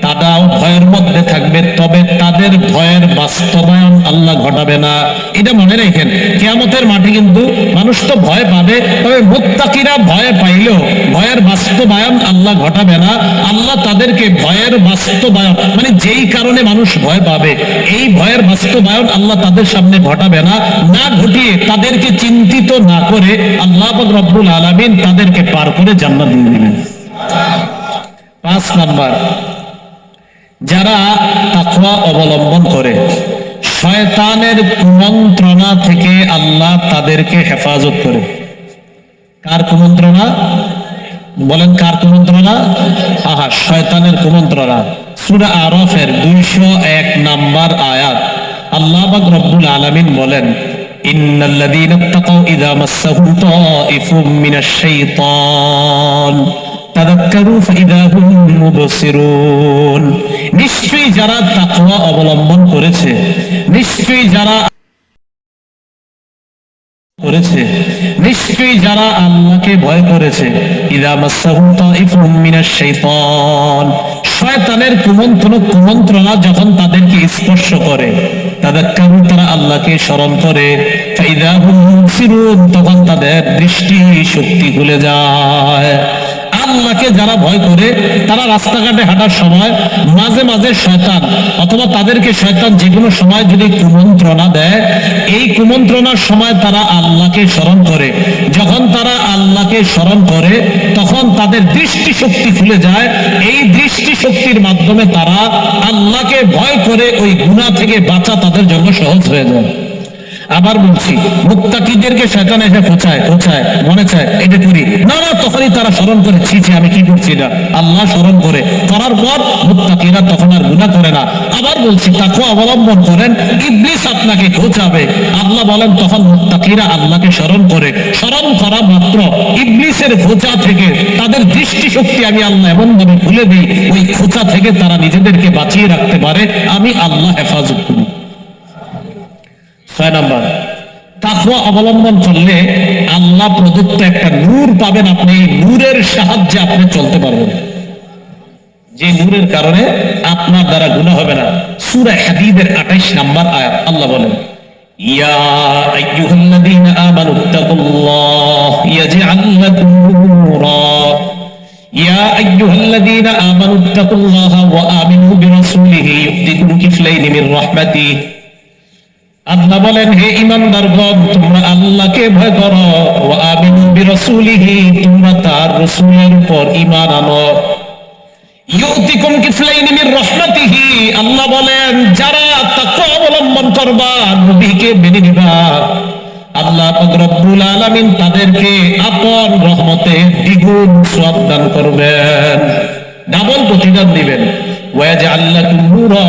তারাও ভয়ের মধ্যে থাকবে, তবে তাদের ভয়ের বাস্তবায়ন আল্লাহ ঘটাবে না। এটা মনে রাখেন, কিয়ামতের মাঠে কিন্তু মানুষ তো ভয় পাবে, তবে মুত্তাকিরা ভয় পাইলেও ভয়ের বাস্তবায়ন আল্লাহ ঘটাবে না। আল্লাহ তাদেরকে ভয়ের বাস্তবায়ন, মানে যেই কারণে মানুষ ভয় পাবে, এই ভয়ের বাস্তবায়ন আল্লাহ তাদের সামনে ঘটাবে না, না ঘটিয়ে তাদেরকে চিন্তিত না করে আল্লাহ পাক রব্বুল আলামিন তাদেরকে পার করে জান্নাত দিয়ে দিবেন। 5 নাম্বার, যারা তাকওয়া অবলম্বন করে শয়তানের কুমন্ত্রণা থেকে আল্লাহ তাদেরকে হেফাজত করে। কার কুমন্ত্রণা? বলেন কার কুমন্ত্রণা? আহা, শয়তানের কুমন্ত্রণা। সূরা আরাফের 201 নাম্বার আয়াত আল্লাহ পাক রব্বুল আলামিন বলেন, ইন্নাল্লাযীনা তাকাউ ইযা মাসসাহুম তাঈফুম মিনাশ শাইতান তাযাক্কারু ফাইযা হুম মুবসিরুন, নিশ্চয়ই যারা তাকওয়া অবলম্বন করেছে, নিশ্চয়ই যারা করেছে, নিশ্চয়ই যারা আল্লাহকে ভয় করেছে, ইযা মাসসাহুম তাইফুম মিনাশ শাইতান, শয়তানের কুমন্ত্রণা যখন তাদেরকে স্পর্শ করে, তাযাক্কারু, তারা আল্লাহকে স্মরণ করে, ফাইযা হুম মুবসিরুন, তখন তাদের দৃষ্টি শক্তি খুলে যায়। আল্লাহকে যারা ভয় করে তারা রাস্তাঘাটে হাঁটার সময় মাঝে মাঝে শয়তান অথবা তাদেরকে শয়তান যে কোনো সময় যদি কুমন্ত্রণা দেয়, এই কুমন্ত্রণার সময় তারা আল্লাহকে স্মরণ করে। যখন তারা আল্লাহকে স্মরণ করে তখন তাদের দৃষ্টি শক্তি খুলে যায়। এই দৃষ্টি শক্তির মাধ্যমে তারা আল্লাহকে ভয় করে ওই গুনাহ থেকে বাঁচা তাদের জন্য সহজ হয়ে যায়। আবার বলছি, মুত্তাকিদেরকে শয়তান এসে খোঁচায় মনে চায় এটা করি না, তখনই তারা স্মরণ করে ছি আমি কি করছি না, আল্লাহ স্মরণ করে করার পর মুত্তাকিরা তখন আর গুনাহ করে না। আবার বলছি, তাকওয়া অবলম্বন করেন, ইবলিস আপনাকে খোঁচাবে, আল্লাহ বলেন তখন মুত্তাকিরা আল্লাহকে স্মরণ করে, স্মরণ করা মাত্র ইবলিসের খোঁচা থেকে তাদের দৃষ্টি শক্তি আমি আল্লাহ এমন ভাবে খুলে দিই, ওই খোঁচা থেকে তারা নিজেদেরকে বাঁচিয়ে রাখতে পারে, আমি আল্লাহ হেফাজত করি। 6 নাম্বার, তাকওয়া অবলম্বন করলে আল্লাহ প্রদত্ত একটা নূর পাবেন, আপনি এই নূরের সাহায্যে আপনি চলতে পারবেন, যে নূরের কারণে আপনার দ্বারা গুনাহ হবে না। সূরা হাদীদের 28 নাম্বার আয়াত, আল্লাহ বলেন, ইয়া আইয়ুহাল্লাযীনা আমানুত্তাকুল্লাহ ইয়াজআল লাকুম নূরা, ইয়া আইয়ুহাল্লাযীনা আমানুত্তাকুল্লাহ ওয়া আমিনু বিরাসূলিহি ইউতিকুম কিফলাইনি মির রাহমাতিহি। আল্লাহ বলেন, হে ঈমানদারগণ, তোমরা আল্লাহকে ভয় করো, ওয়া আমিনু বিরাসূলিহি, তোমরা তার রাসূলের উপর ঈমান আনো, ইউতিকুম কিফলাইনি মির রাহমাতিহি, আল্লাহ বলেন যারা তাকওয়া অবলম্বন করবা, নবীকে মেনে নিবা, আল্লাহ পাক রব্বুল আলামিন তাদেরকে আপন রহমতে দ্বিগুণ সওয়াব দান করবেন, ডাবল প্রতিদান দিবেন। ওয়াজআল লাকুম নূরা,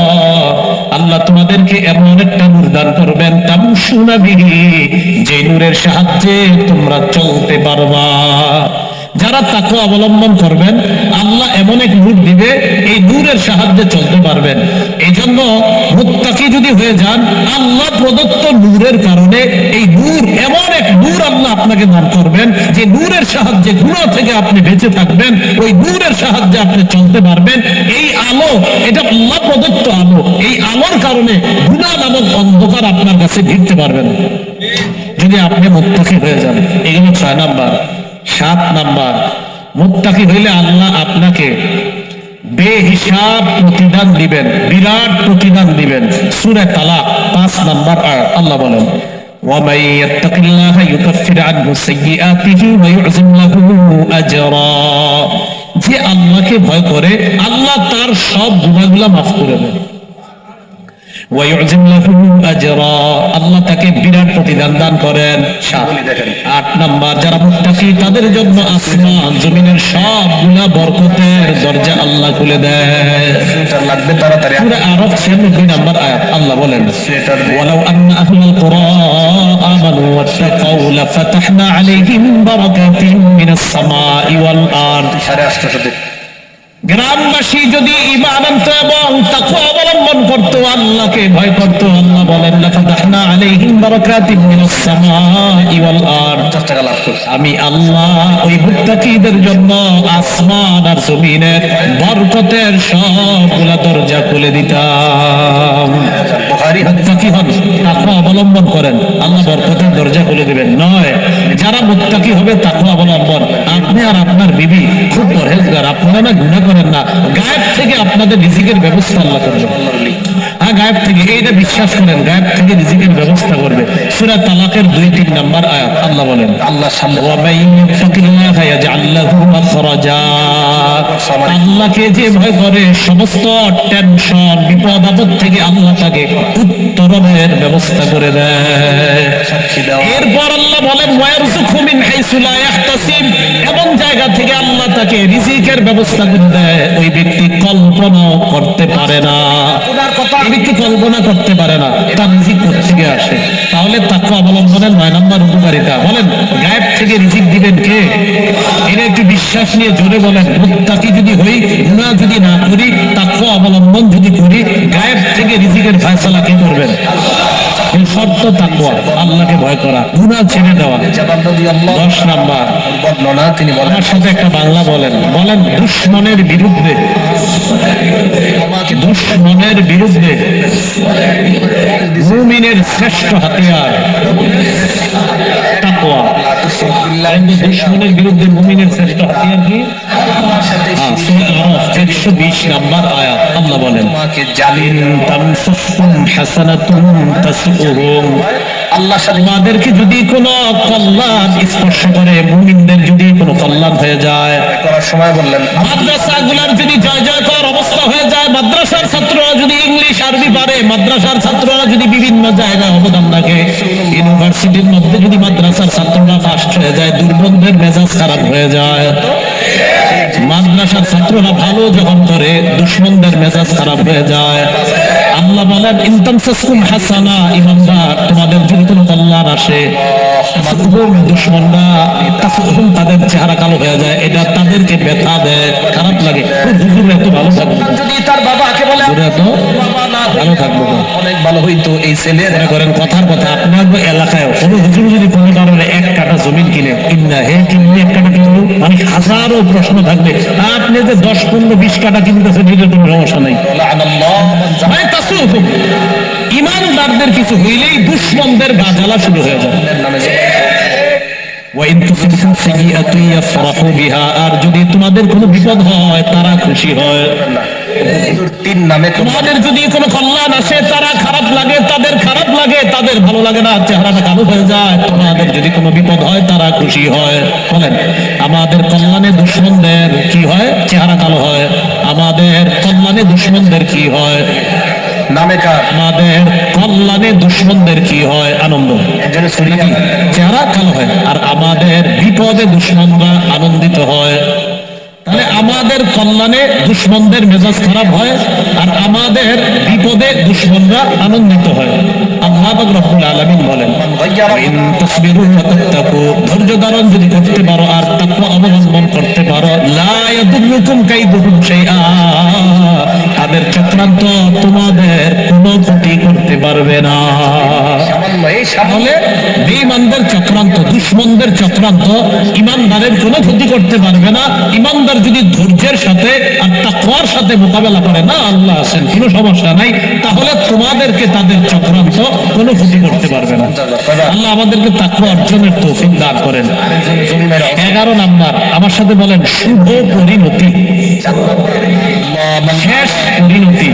আল্লাহ তোমাদেরকে এমন একটা নূর দান করবেন, তামশুনা বিহি, যে নূরের সাহায্যে তোমরা চলতে পারবা। যারা তাকওয়া অবলম্বন করবেন আল্লাহ এমন এক নূর দিবে, এই নূরের সাহায্যে চলতে পারবেন। এই জন্য মুত্তাকি যদি হয়ে যান, আল্লাহ প্রদত্ত নূরের কারণে এই নূর, এমন এক নূর আল্লাহ আপনাকে দান করবেন, যে নূরের সাহায্যে গুনাহ থেকে আপনি বেঁচে থাকবেন, ওই নূরের সাহায্যে আপনি চলতে পারবেন। এই আলো, এটা আল্লাহ প্রদত্ত আলো, এই আলোর কারণে গুনাহ নামক অন্ধকার আপনার কাছে ভিড়তে পারবে না, যদি আপনি মুত্তাকি হয়ে যান। এগুলো 6 নাম্বার। 7 নাম্বার, মুত্তাকি হইলে আল্লাহ আপনাকে বেহিসাব প্রতিদান দিবেন, বিরাট প্রতিদান দিবেন। সূরা তালাক 5 নাম্বার আয়াত, আল্লাহ বলেন, وَمَن يَتَّقِ اللَّهَ يُكَفِّرْ عَنْهُ سَيِّئَاتِهِ وَيُعْظِمْ لَهُ أَجْرًا, যে আল্লাহকে ভয় করে আল্লাহ তার সব গুনাহগুলো মাফ করে দেন। وَيُعْظِمْ لَهُ أَجْرًا, আল্লাহ তাকে বিরাট প্রতিদান দান করেন। 8 নাম্বার, যারা মুত্তাকি তাদের জন্য আসমান জমিনের সব গুনাহ বরকতের দরজা আল্লাহ খুলে দেয়। লাগবে তাড়াতাড়ি। সূরা আরাফ 96 নাম্বার আয়াত, আল্লাহ বলেন, ওয়ালাউ আন্না আহলাল কুরা আমানু ওয়াত্তাকাউ লাফাতাহনা আলাইহিম বারাকাতিন মিনাস সামাই ওয়াল আরদ। 850 গ্রামবাসী যদি ঈমান আনতো এবং তাকওয়া অবলম্বন করতো, আল্লাহকে ভয় করতো, আল্লাহ বলেন, লাফাতাহনা আলাইহিম বারাকাতিন মিনাস সামাই ওয়াল আরদ, টাকা লাভ করছে। আমি আল্লাহ ওই মুত্তাকিদের জন্য আসমান আর জমিনের বরকতের সবগুলা দরজা খুলে দিতাম। বুখারী মুত্তাকি হন, তাকওয়া অবলম্বন করেন, আল্লাহ বরকতের দরজা খুলে দিবেন। নয়, যারা মুত্তাকি হবে তাকওয়া অবলম্বন, আপনি আর আপনার বিবি খুব পরহেজগার, আপনারা না গুনাহ করেন না, গায়েব থেকে আপনাদের রিজিকের ব্যবস্থা আল্লাহ করবেন। হ্যাঁ, গায়েব থেকে, এইটা বিশ্বাস করেন, গায়েব থেকে রিজিকের ব্যবস্থা করবে। সূরা তালাকের 2-3 নাম্বার আয়াত, আল্লাহ বলেন, আল্লাহর সামনে وَمَن يَتَّقِ اللَّهَ يَجْعَل لَّهُ مَخْرَجًا, আল্লাহকে যে ভয় করে সমস্ত টেনশন বিপদ আপদ থেকে আল্লাহ তাকে উত্তরণের ব্যবস্থা করে দেয়। এরপর আল্লাহ বলেন, ওয়ারযুকহু মিন হাইসু লা ইয়াহতাসিব, এমন জায়গা থেকে আল্লাহ তাকে রিজিকের ব্যবস্থা করে দেয় ওই ব্যক্তি কল্পনাও করতে পারে না। এই ব্যক্তি কল্পনা করতে পারে না তার রিজিক কোথেকে আসে। তাহলে তাকওয়া অবলম্বনের 9 নাম্বার উপকারিতা, বলেন গায়েব থেকে রিজিক দিবেন কে? এটা একটু বিশ্বাস নিয়ে জোরে বলেন, মুত্তাকি যদি হই, গুনাহ যদি না করি, তাকওয়া অবলম্বন যদি করি, গায়েব থেকে রিজিকের ফয়সালা কে করবেন? এই শর্ত তাকওয়া, আল্লাহকে ভয় করা, গুনাহ ছেড়ে দেওয়া। 10 নাম্বার বর্ণনা তিনি বলেন, আমার সাথে একটা বাংলা বলেন, বলেন দুশমনের বিরুদ্ধে, দুশমনের বিরুদ্ধে মুমিনের শ্রেষ্ঠ হাতিয়ার তাকওয়া। দুশমনের বিরুদ্ধে মুমিনের শ্রেষ্ঠ হাতিয়ার কি? সূরা আরাফ 120 নাম্বার আয়াত। আল্লাহ বলেন তোমাকে জালিম তামসাসকুম হাসানাতুন তাসউহুম, আল্লাহর সাথে তোমাদেরকে যদি কোনো কল্যাণ স্পর্শ করে, মুমিনদের যদি কোনো কল্যাণ হয়ে যায়, করার সময় বললেন, মাদ্রাসাগুলোর যদি জয় জয়কর অবস্থা হয়ে যায়, মাদ্রাসার ছাত্ররা যদি ইংলিশ আরবি পারে, মাদ্রাসার ছাত্ররা যদি বিভিন্ন জায়গায় অবদান রাখে, ইউনিভার্সিটির মধ্যে যদি মাদ্রাসার ছাত্ররা ফার্স্ট হয়ে যায়, দুর্বন্ধের মেজাজ খারাপ হয়ে যায়। মাদ্রাসার ছাত্ররা ভালো যখন করে, দুশমনদের মেজাজ খারাপ হয়ে যায়। আল্লাহ বলেন ইনতামসাসকুম হাসানা, ইমানদার তোমাদের যদি কোনো কল্যাণ আসে, দুশমনরা তাদের চেহারা কালো হয়ে যায়, এটা তাদেরকে ব্যথা দেয়, খারাপ লাগে। হুজুর এত ভালো থাকবে, যদি তার বাবাকে বলে হুজুর এত ভালো থাকবো না। অনেক ভালো হইতো এই ছেলের, মনে করেন কথার কথা, আপনার এলাকায় কোনো হুজুর যদি কোনো কারণে 1 কাঠা জমিন কিনে, কিনা হে কিনলে 1 কাঠা কিনলো, মানে হাজারো প্রশ্ন থাকবে। আপনি যে 10, 15, 20 কাঠা কিনতেছেন, এটার কোনো সমস্যা নেই। ভাই তাসুহুম, ইমানদারদের কিছু হইলেই দুশমনদের গাজালা শুরু হয়ে যায়। ওয়াইন তুসিবকুম সাইয়্যাতুন ইয়াফরাহু বিহা, আর যদি তোমাদের কোনো বিপদ হয় তারা খুশি হয়। 3 নামে তোমাদের যদি কোনো কল্যাণ আসে, তারা খারাপ লাগে, তাদের খারাপ লাগে, তাদের ভালো লাগে না, চেহারাটা কালো হয়ে যায়। তোমাদের যদি কোনো বিপদ হয় তারা খুশি হয়। বলেন আমাদের কল্যাণে দুশমনদের কি হয়? চেহারা কালো হয়। আমাদের কল্যাণে দুশমনদের কি হয়? নামে কার আমাদের কল্যাণে দুশমনদের কি হয়? আনন্দ। একজনের সুরিয়া চেহারা কালো হয়, আর আমাদের বিপদে দুশমনরা আনন্দিত হয়। তাহলে আমাদের কল্যাণে দুশমনদের মেজাজ খারাপ হয়, আর আমাদের বিপদে দুশমনরা আনন্দিত হয়। আল্লাহ পাক রব্বুল আলামিন বলেন ইন তাসবিরু ওয়া তাত্তাকু, ধৈর্য ধারণ যদি করতে পারো আর তাকওয়া অবলম্বন করতে পারো, লা ইয়াদুররুকুম কাইদুহুম শাইআ, তাদের চক্রান্ত তোমাদের কোনো ক্ষতি করতে পারবে না। সামান্য এই তাহলে বেঈমানদের চক্রান্ত, দুশমনদের চক্রান্ত ইমানদারের কোনো ক্ষতি করতে পারবে না। ইমানদার যদি ধৈর্যের সাথে আর তাকওয়ার সাথে মোকাবেলা করে, না আল্লাহ আছেন, কোনো সমস্যা নাই, তাহলে তোমাদেরকে তাদের চক্রান্ত কোনো ক্ষতি করতে পারবে না। আল্লাহ আমাদেরকে তাকওয়া অর্জনের তৌফিক দান করেন। 11 নাম্বার আমার সাথে বলেন, শুভ পরিণতি, শেষ পরিণতি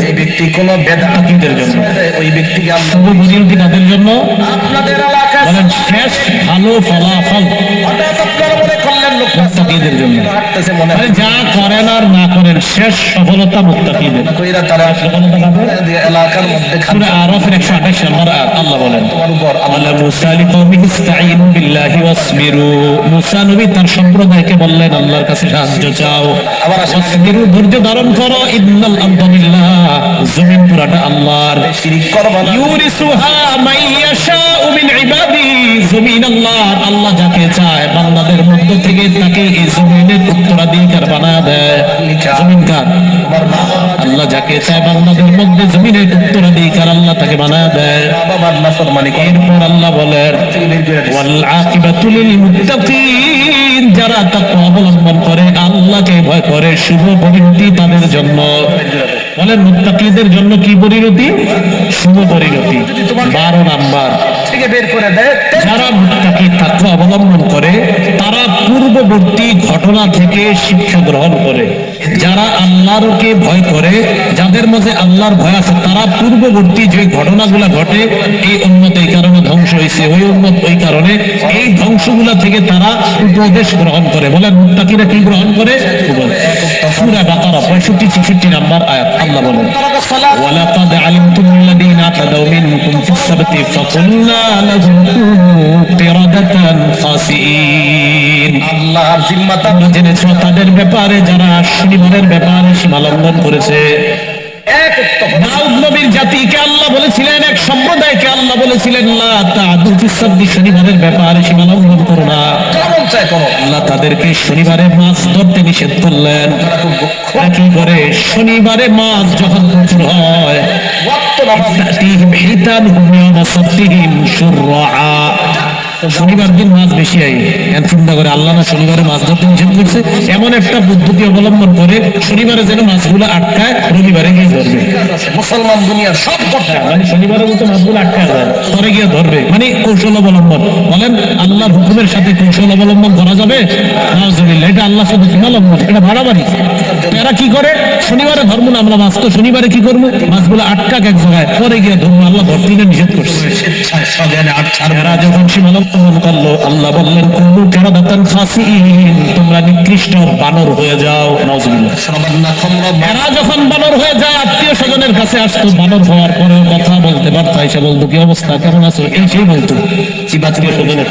যে ব্যক্তি কোনো বেদা মুত্তাকিদের জন্য। ওই ব্যক্তিকে আল্লাহ শুভ পরিণতি তাদের জন্য, আপনাদের এলাকায় বলেন শেষ ভালো ফলাফল হঠাৎ আপনারা মনে করলেন লোকটা মুত্তাকিদের জন্য। হাঁটতেছে মনে মানে যা করেন আর না করেন, শেষ সফলতা মুত্তাকিদের। কইরা তারা সফলতা কাদের? এলাকার মধ্যে সূরা আরাফের 128 নম্বর আয়াত আল্লাহ বলেন তোমার উপর আল্লাহ মুসা লিকওমিহি ইসতাঈনু বিল্লাহি ওয়াসবিরু, মুসা নবী তার সম্প্রদায়কে বললেন আল্লাহর কাছে সাহায্য চাও, আবার আসেন। ওয়াসবিরু ধৈর্য ধারণ করো, ইন্নাল আরদা লিল্লাহ, জমিন পুরাটা আল্লাহর, শিরিক করবা না, ইউরিসুহা মান ইয়াশাউ মিন ইবাদিহি, জমিন আল্লাহর, আল্লাহ যাকে চায় বান্দাদের মধ্য থেকে তাকে এই জমিনের উত্তরাধিকার বানায় দেয়। জমিন কার? আল্লাহ যাকে চায় বান্দাদের মধ্যে জমিনের উত্তরাধিকার আল্লাহ তাকে বানায় দেয়। বাবার নাফরমানি করে এরপর আল্লাহ বলেন বের করে দিছে। ওয়াল আকিবাতু লিল মুত্তাকিন, যারা তাকওয়া অবলম্বন করে, আল্লাহকে ভয় করে, শুভ পরিণতি তাদের জন্য। বলেন মুত্তাকিদের জন্য কি পরিণতি? শুভ পরিণতি। 12 নাম্বার থেকে বের করে দেয়, যারা মুত্তাকি তাকওয়া অবলম্বন করে, তারা পূর্ববর্তী ঘটনা থেকে শিক্ষা গ্রহণ করে। যারা আল্লাহকে ভয় করে, যাদের মধ্যে আল্লাহর ভয় আছে, তারা পূর্ববর্তী যে ঘটনাগুলো ঘটে, এই উম্মত এই কারণে ধ্বংস হয়েছে, ওই উম্মত ওই কারণে, এই ধ্বংসগুলা থেকে তারা উপদেশ গ্রহণ করে। বলে মুত্তাকিরা কি গ্রহণ করে? সূরা বাকারা 65-66 নাম্বার আয়াত আল্লাহ বলেন ওয়ালাকাদ আলিমতুল্লাযীনা আতাদাউ মিনকুম ফিস-সাবতি ফাকুলনা লাহুম কুনু কিরাদাতান খাসিঈন, আল্লাহর জিম্মাতা তোমরা জেনেছো তাদের ব্যাপারে যারা শনিবারের ব্যাপারে সীমা লঙ্ঘন করেছে। এক উত্তম দাউদ নবীর জাতিকে আল্লাহ বলেছিলেন, এক সম্প্রদায়কে আল্লাহ বলেছিলেন লা তা'দু ফিস-সাবতি, শনিবারের ব্যাপারে সীমা লঙ্ঘন করো না। কারণ চায় করো। আল্লাহ তাদেরকে শনিবারে মাছ ধরতে নিষেধ করলেন। তারা কি করে? শনিবারে মাছ যখন প্রচুর হয়, ওয়াক্ত নামাজ তাতিহিম হিতানুহুম ইয়াওমা সাবতিহিম শুরআ। শনিবার দিন মাছ বেশি হয়। এখন চিন্তা করে আল্লাহ না শনিবারে মাছ ধরতে নিষেধ করছে, এমন একটা পদ্ধতি অবলম্বন করে শনিবারে যেন মাছগুলো আটকায়, রবিবারে গিয়ে ধরবে। মুসলমান দুনিয়ার সব করতে মানে শনিবারের মতো মাছগুলো আটকায় যায়, পরে গিয়ে ধরবে, মানে কৌশল অবলম্বন। বলেন আল্লাহর হুকুমের সাথে কৌশল অবলম্বন করা যাবে? নাউজুবিল্লাহ, এটা আল্লাহ সাথে সীমালঙ্ঘন, এটা বাড়াবাড়ি। তো এরা কি করে? শনিবারে ধরবো না আমরা মাছ, তো শনিবারে কি করবো? মাছগুলো আটকাক এক জায়গায়, পরে গিয়ে ধরবো। আল্লাহ ধরতে নিষেধ করছে। স্বেচ্ছায় সজ্ঞানে আট ছাড়বে এরা যখন সীমালঙ্ঘন করলো, আল্লাহ বললেন কুনু কিরাদাতান খাসিইন, তোমরা নিকৃষ্ট বানর হয়ে যাও। নাউজুবিল্লাহ। না খমরা এরা যখন বানর হয়ে যায়, আত্মীয় স্বজনের কাছে আসতো, বানর হওয়ার পরে কথা বলতে পারতো, এসে বলতো কি অবস্থা, কেমন আছো, এই সেই বলতো। আত্মীয় স্বজনের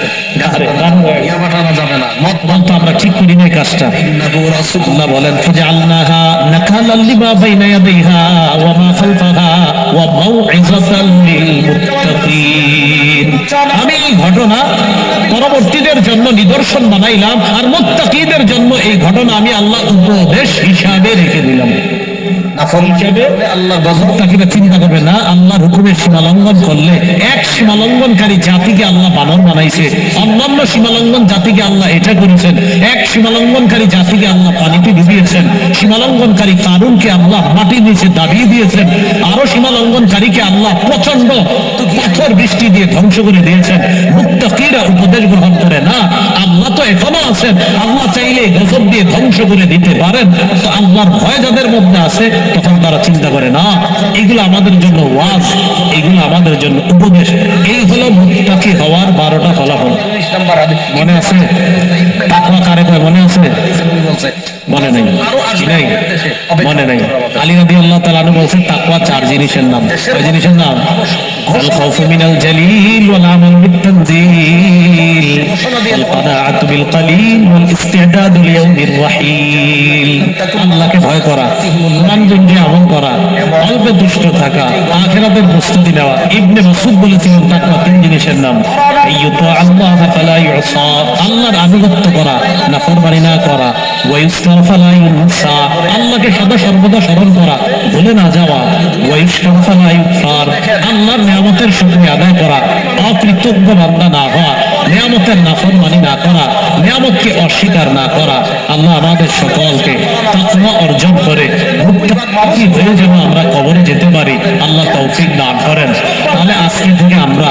আরে বানর হয়ে গেছে। ইয়া বাটানো যাবে না, মত বলতো আমরা ঠিক করি নাই কাজটা। ইন্নাহু রাসূলুল্লাহ। আল্লাহ বলেন ফাজআলনাহা নাকালাল লিমা বাইনা ইয়াদাইহা ওয়া মা খালফাহা ওয়া মাউইযাতাল লিল মুত্তাকিন। আমি এই ঘটনা পরবর্তীদের জন্য নিদর্শন বানাইলাম, আর মুত্তাকিদের জন্য এই ঘটনা আমি আল্লাহ উপদেশ হিসাবে রেখে দিলাম। নাফরমানি করলে আল্লাহর গজব। মুত্তাকিরা চিন্তা করবে না, আল্লাহর হুকুমের সীমালঙ্ঘন করলে এক সীমালঙ্ঘনকারী জাতিকে আল্লাহ বানর বানাইছে, অন্যান্য সীমালঙ্ঘন জাতিকে আল্লাহ এটা করেছেন, এক সীমালঙ্ঘনকারী জাতিকে আল্লাহ পানিতে ডুবিয়েছেন, সীমালঙ্ঘনকারী কারুনকে আল্লাহ মাটির নিচে দাবিয়ে দিয়েছেন, আরো সীমালঙ্ঘনকারীকে আল্লাহ প্রচন্ড পাথর বৃষ্টি দিয়ে ধ্বংস করে দিয়েছেন। মুত্তাকিরা উপদেশ গ্রহণ করে না, আল্লাহ তো এখনো আছেন, আল্লাহ চাইলে গজব দিয়ে ধ্বংস করে দিতে পারেন। তো আল্লাহর ভয় যাদের মধ্যে আছে, তখন তারা চিন্তা করে না, এগুলো আমাদের জন্য ওয়াজ, এগুলো আমাদের জন্য উপদেশ। এই হলো মুত্তাকি হওয়ার 12টা ফলাফল। 19 নাম্বার হাদিস মনে আছে? তাকওয়া কারে কয় মনে আছে? বলছে মনে নেই, কি নাই? মনে নেই। আলী রাদিয়াল্লাহু তাআলা আনহু বলছেন তাকওয়া 4 জিনিসের নাম। কয় জিনিসের নাম? আল খাউফু মিনাল জালিল ওয়াল আমালু বিত তানজিল ওয়াল কানাআতু বিল কালিল ওয়াল ইস্তি'দাদু লিয়াউমির রাহিল। আল্লাহকে ভয় করা, ইমানজনকে আমল করা, অল্পে দুষ্ট থাকা, আখিরাতের প্রস্তুতি নেওয়া। ইবনে মাসউদ বলেছিলেন তাকওয়া 3 জিনিসের নাম। আইয়ুতা আল্লাহ ফালা ইউসা, আল্লাহর আনুগত্য করা, নাফরমানি না করা। ওয়াইস্তার ফালা ইউনসা, আল্লাহকে সদা সর্বদা স্মরণ করা, ভুলে না যাওয়া। ওয়াইস্তার ফালা ইউফার, আল্লাহর নিয়ামতের শুকরিয়া আদায় করা, অকৃতজ্ঞ বান্দা না হওয়া, নিয়ামতের নাফরমানি না করা, নিয়ামতকে অস্বীকার না করা। আল্লাহ আমাদের সকলকে তাকওয়া অর্জন করে মুত্তাকি হয়ে যেন আমরা কবরে যেতে পারি, আল্লাহ তৌফিক দান করেন। তাহলে আজকে থেকে আমরা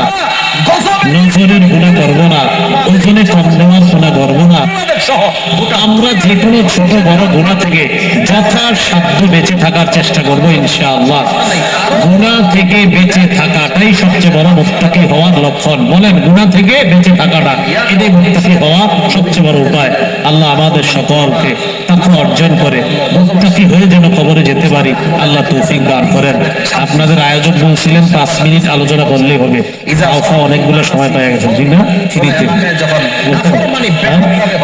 নজরের গুনাহ করব না, ওজনে কম নেওয়ার গুনাহ করব না। আমরা যে কোনো ছোট বড় গুনাহ থেকে যথাসাধ্য বেঁচে থাকার চেষ্টা করব ইনশাআল্লাহ। গুনাহ থেকে বেঁচে থাকাটাই সবচেয়ে বড় মুত্তাকি হওয়ার লক্ষণ। বলেন, গুনাহ থেকে বেঁচে থাকাটা, এটাই মুত্তাকি হওয়ার সবচেয়ে বড় উপায়। আল্লাহ আমাদের সকলকে তাকওয়া অর্জন করে মুত্তাকি হয়ে যেন কবরে যেতে পারি, আল্লাহ তৌফিক দান করেন। আপনাদের আয়োজক বলছিলেন 5 মিনিট আলোচনা করলেই হবে, আলফা অনেকগুলো সময় পেয়ে গেছেন, ঠিক না? ফ্রিতে। যখন নাফরমানি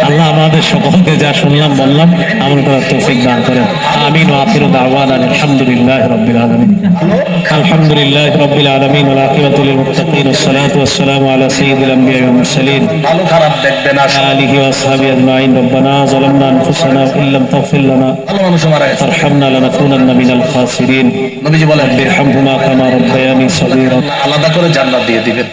আল্লাহ আমাদের সকলকে যা শুনলাম বললাম আমল করার তৌফিক দান করেন। আমিন ওয়া আখিরু দাওয়ানা আলহামদুলিল্লাহি রাব্বিল আলামিন। আলহামদুলিল্লাহি রাব্বিল আলামিন ওয়াল আকিবাতু লিল মুত্তাকিন ওয়াসসালাতু ওয়াসসালামু আলা সাইয়্যিদিল আমবিয়া ওয়াল মুরসালিন ভালো খারাপ দেখবে না, আলিহি ওয়া আসহাবিহি আজমাইন। রব্বানা যালামনা আনফুসানা ওয়া ইল্লাম তাগফির লানা ভালো মানুষ মারা গেছে। ওয়ারহামনা লানাকুনান্না মিনাল খাসিরিন। নবীজি বলেন বিরহামহুমা কামা রাব্বায়ানি সগীরা। আলাদা করে জান্নাত দিয়ে দিবেন।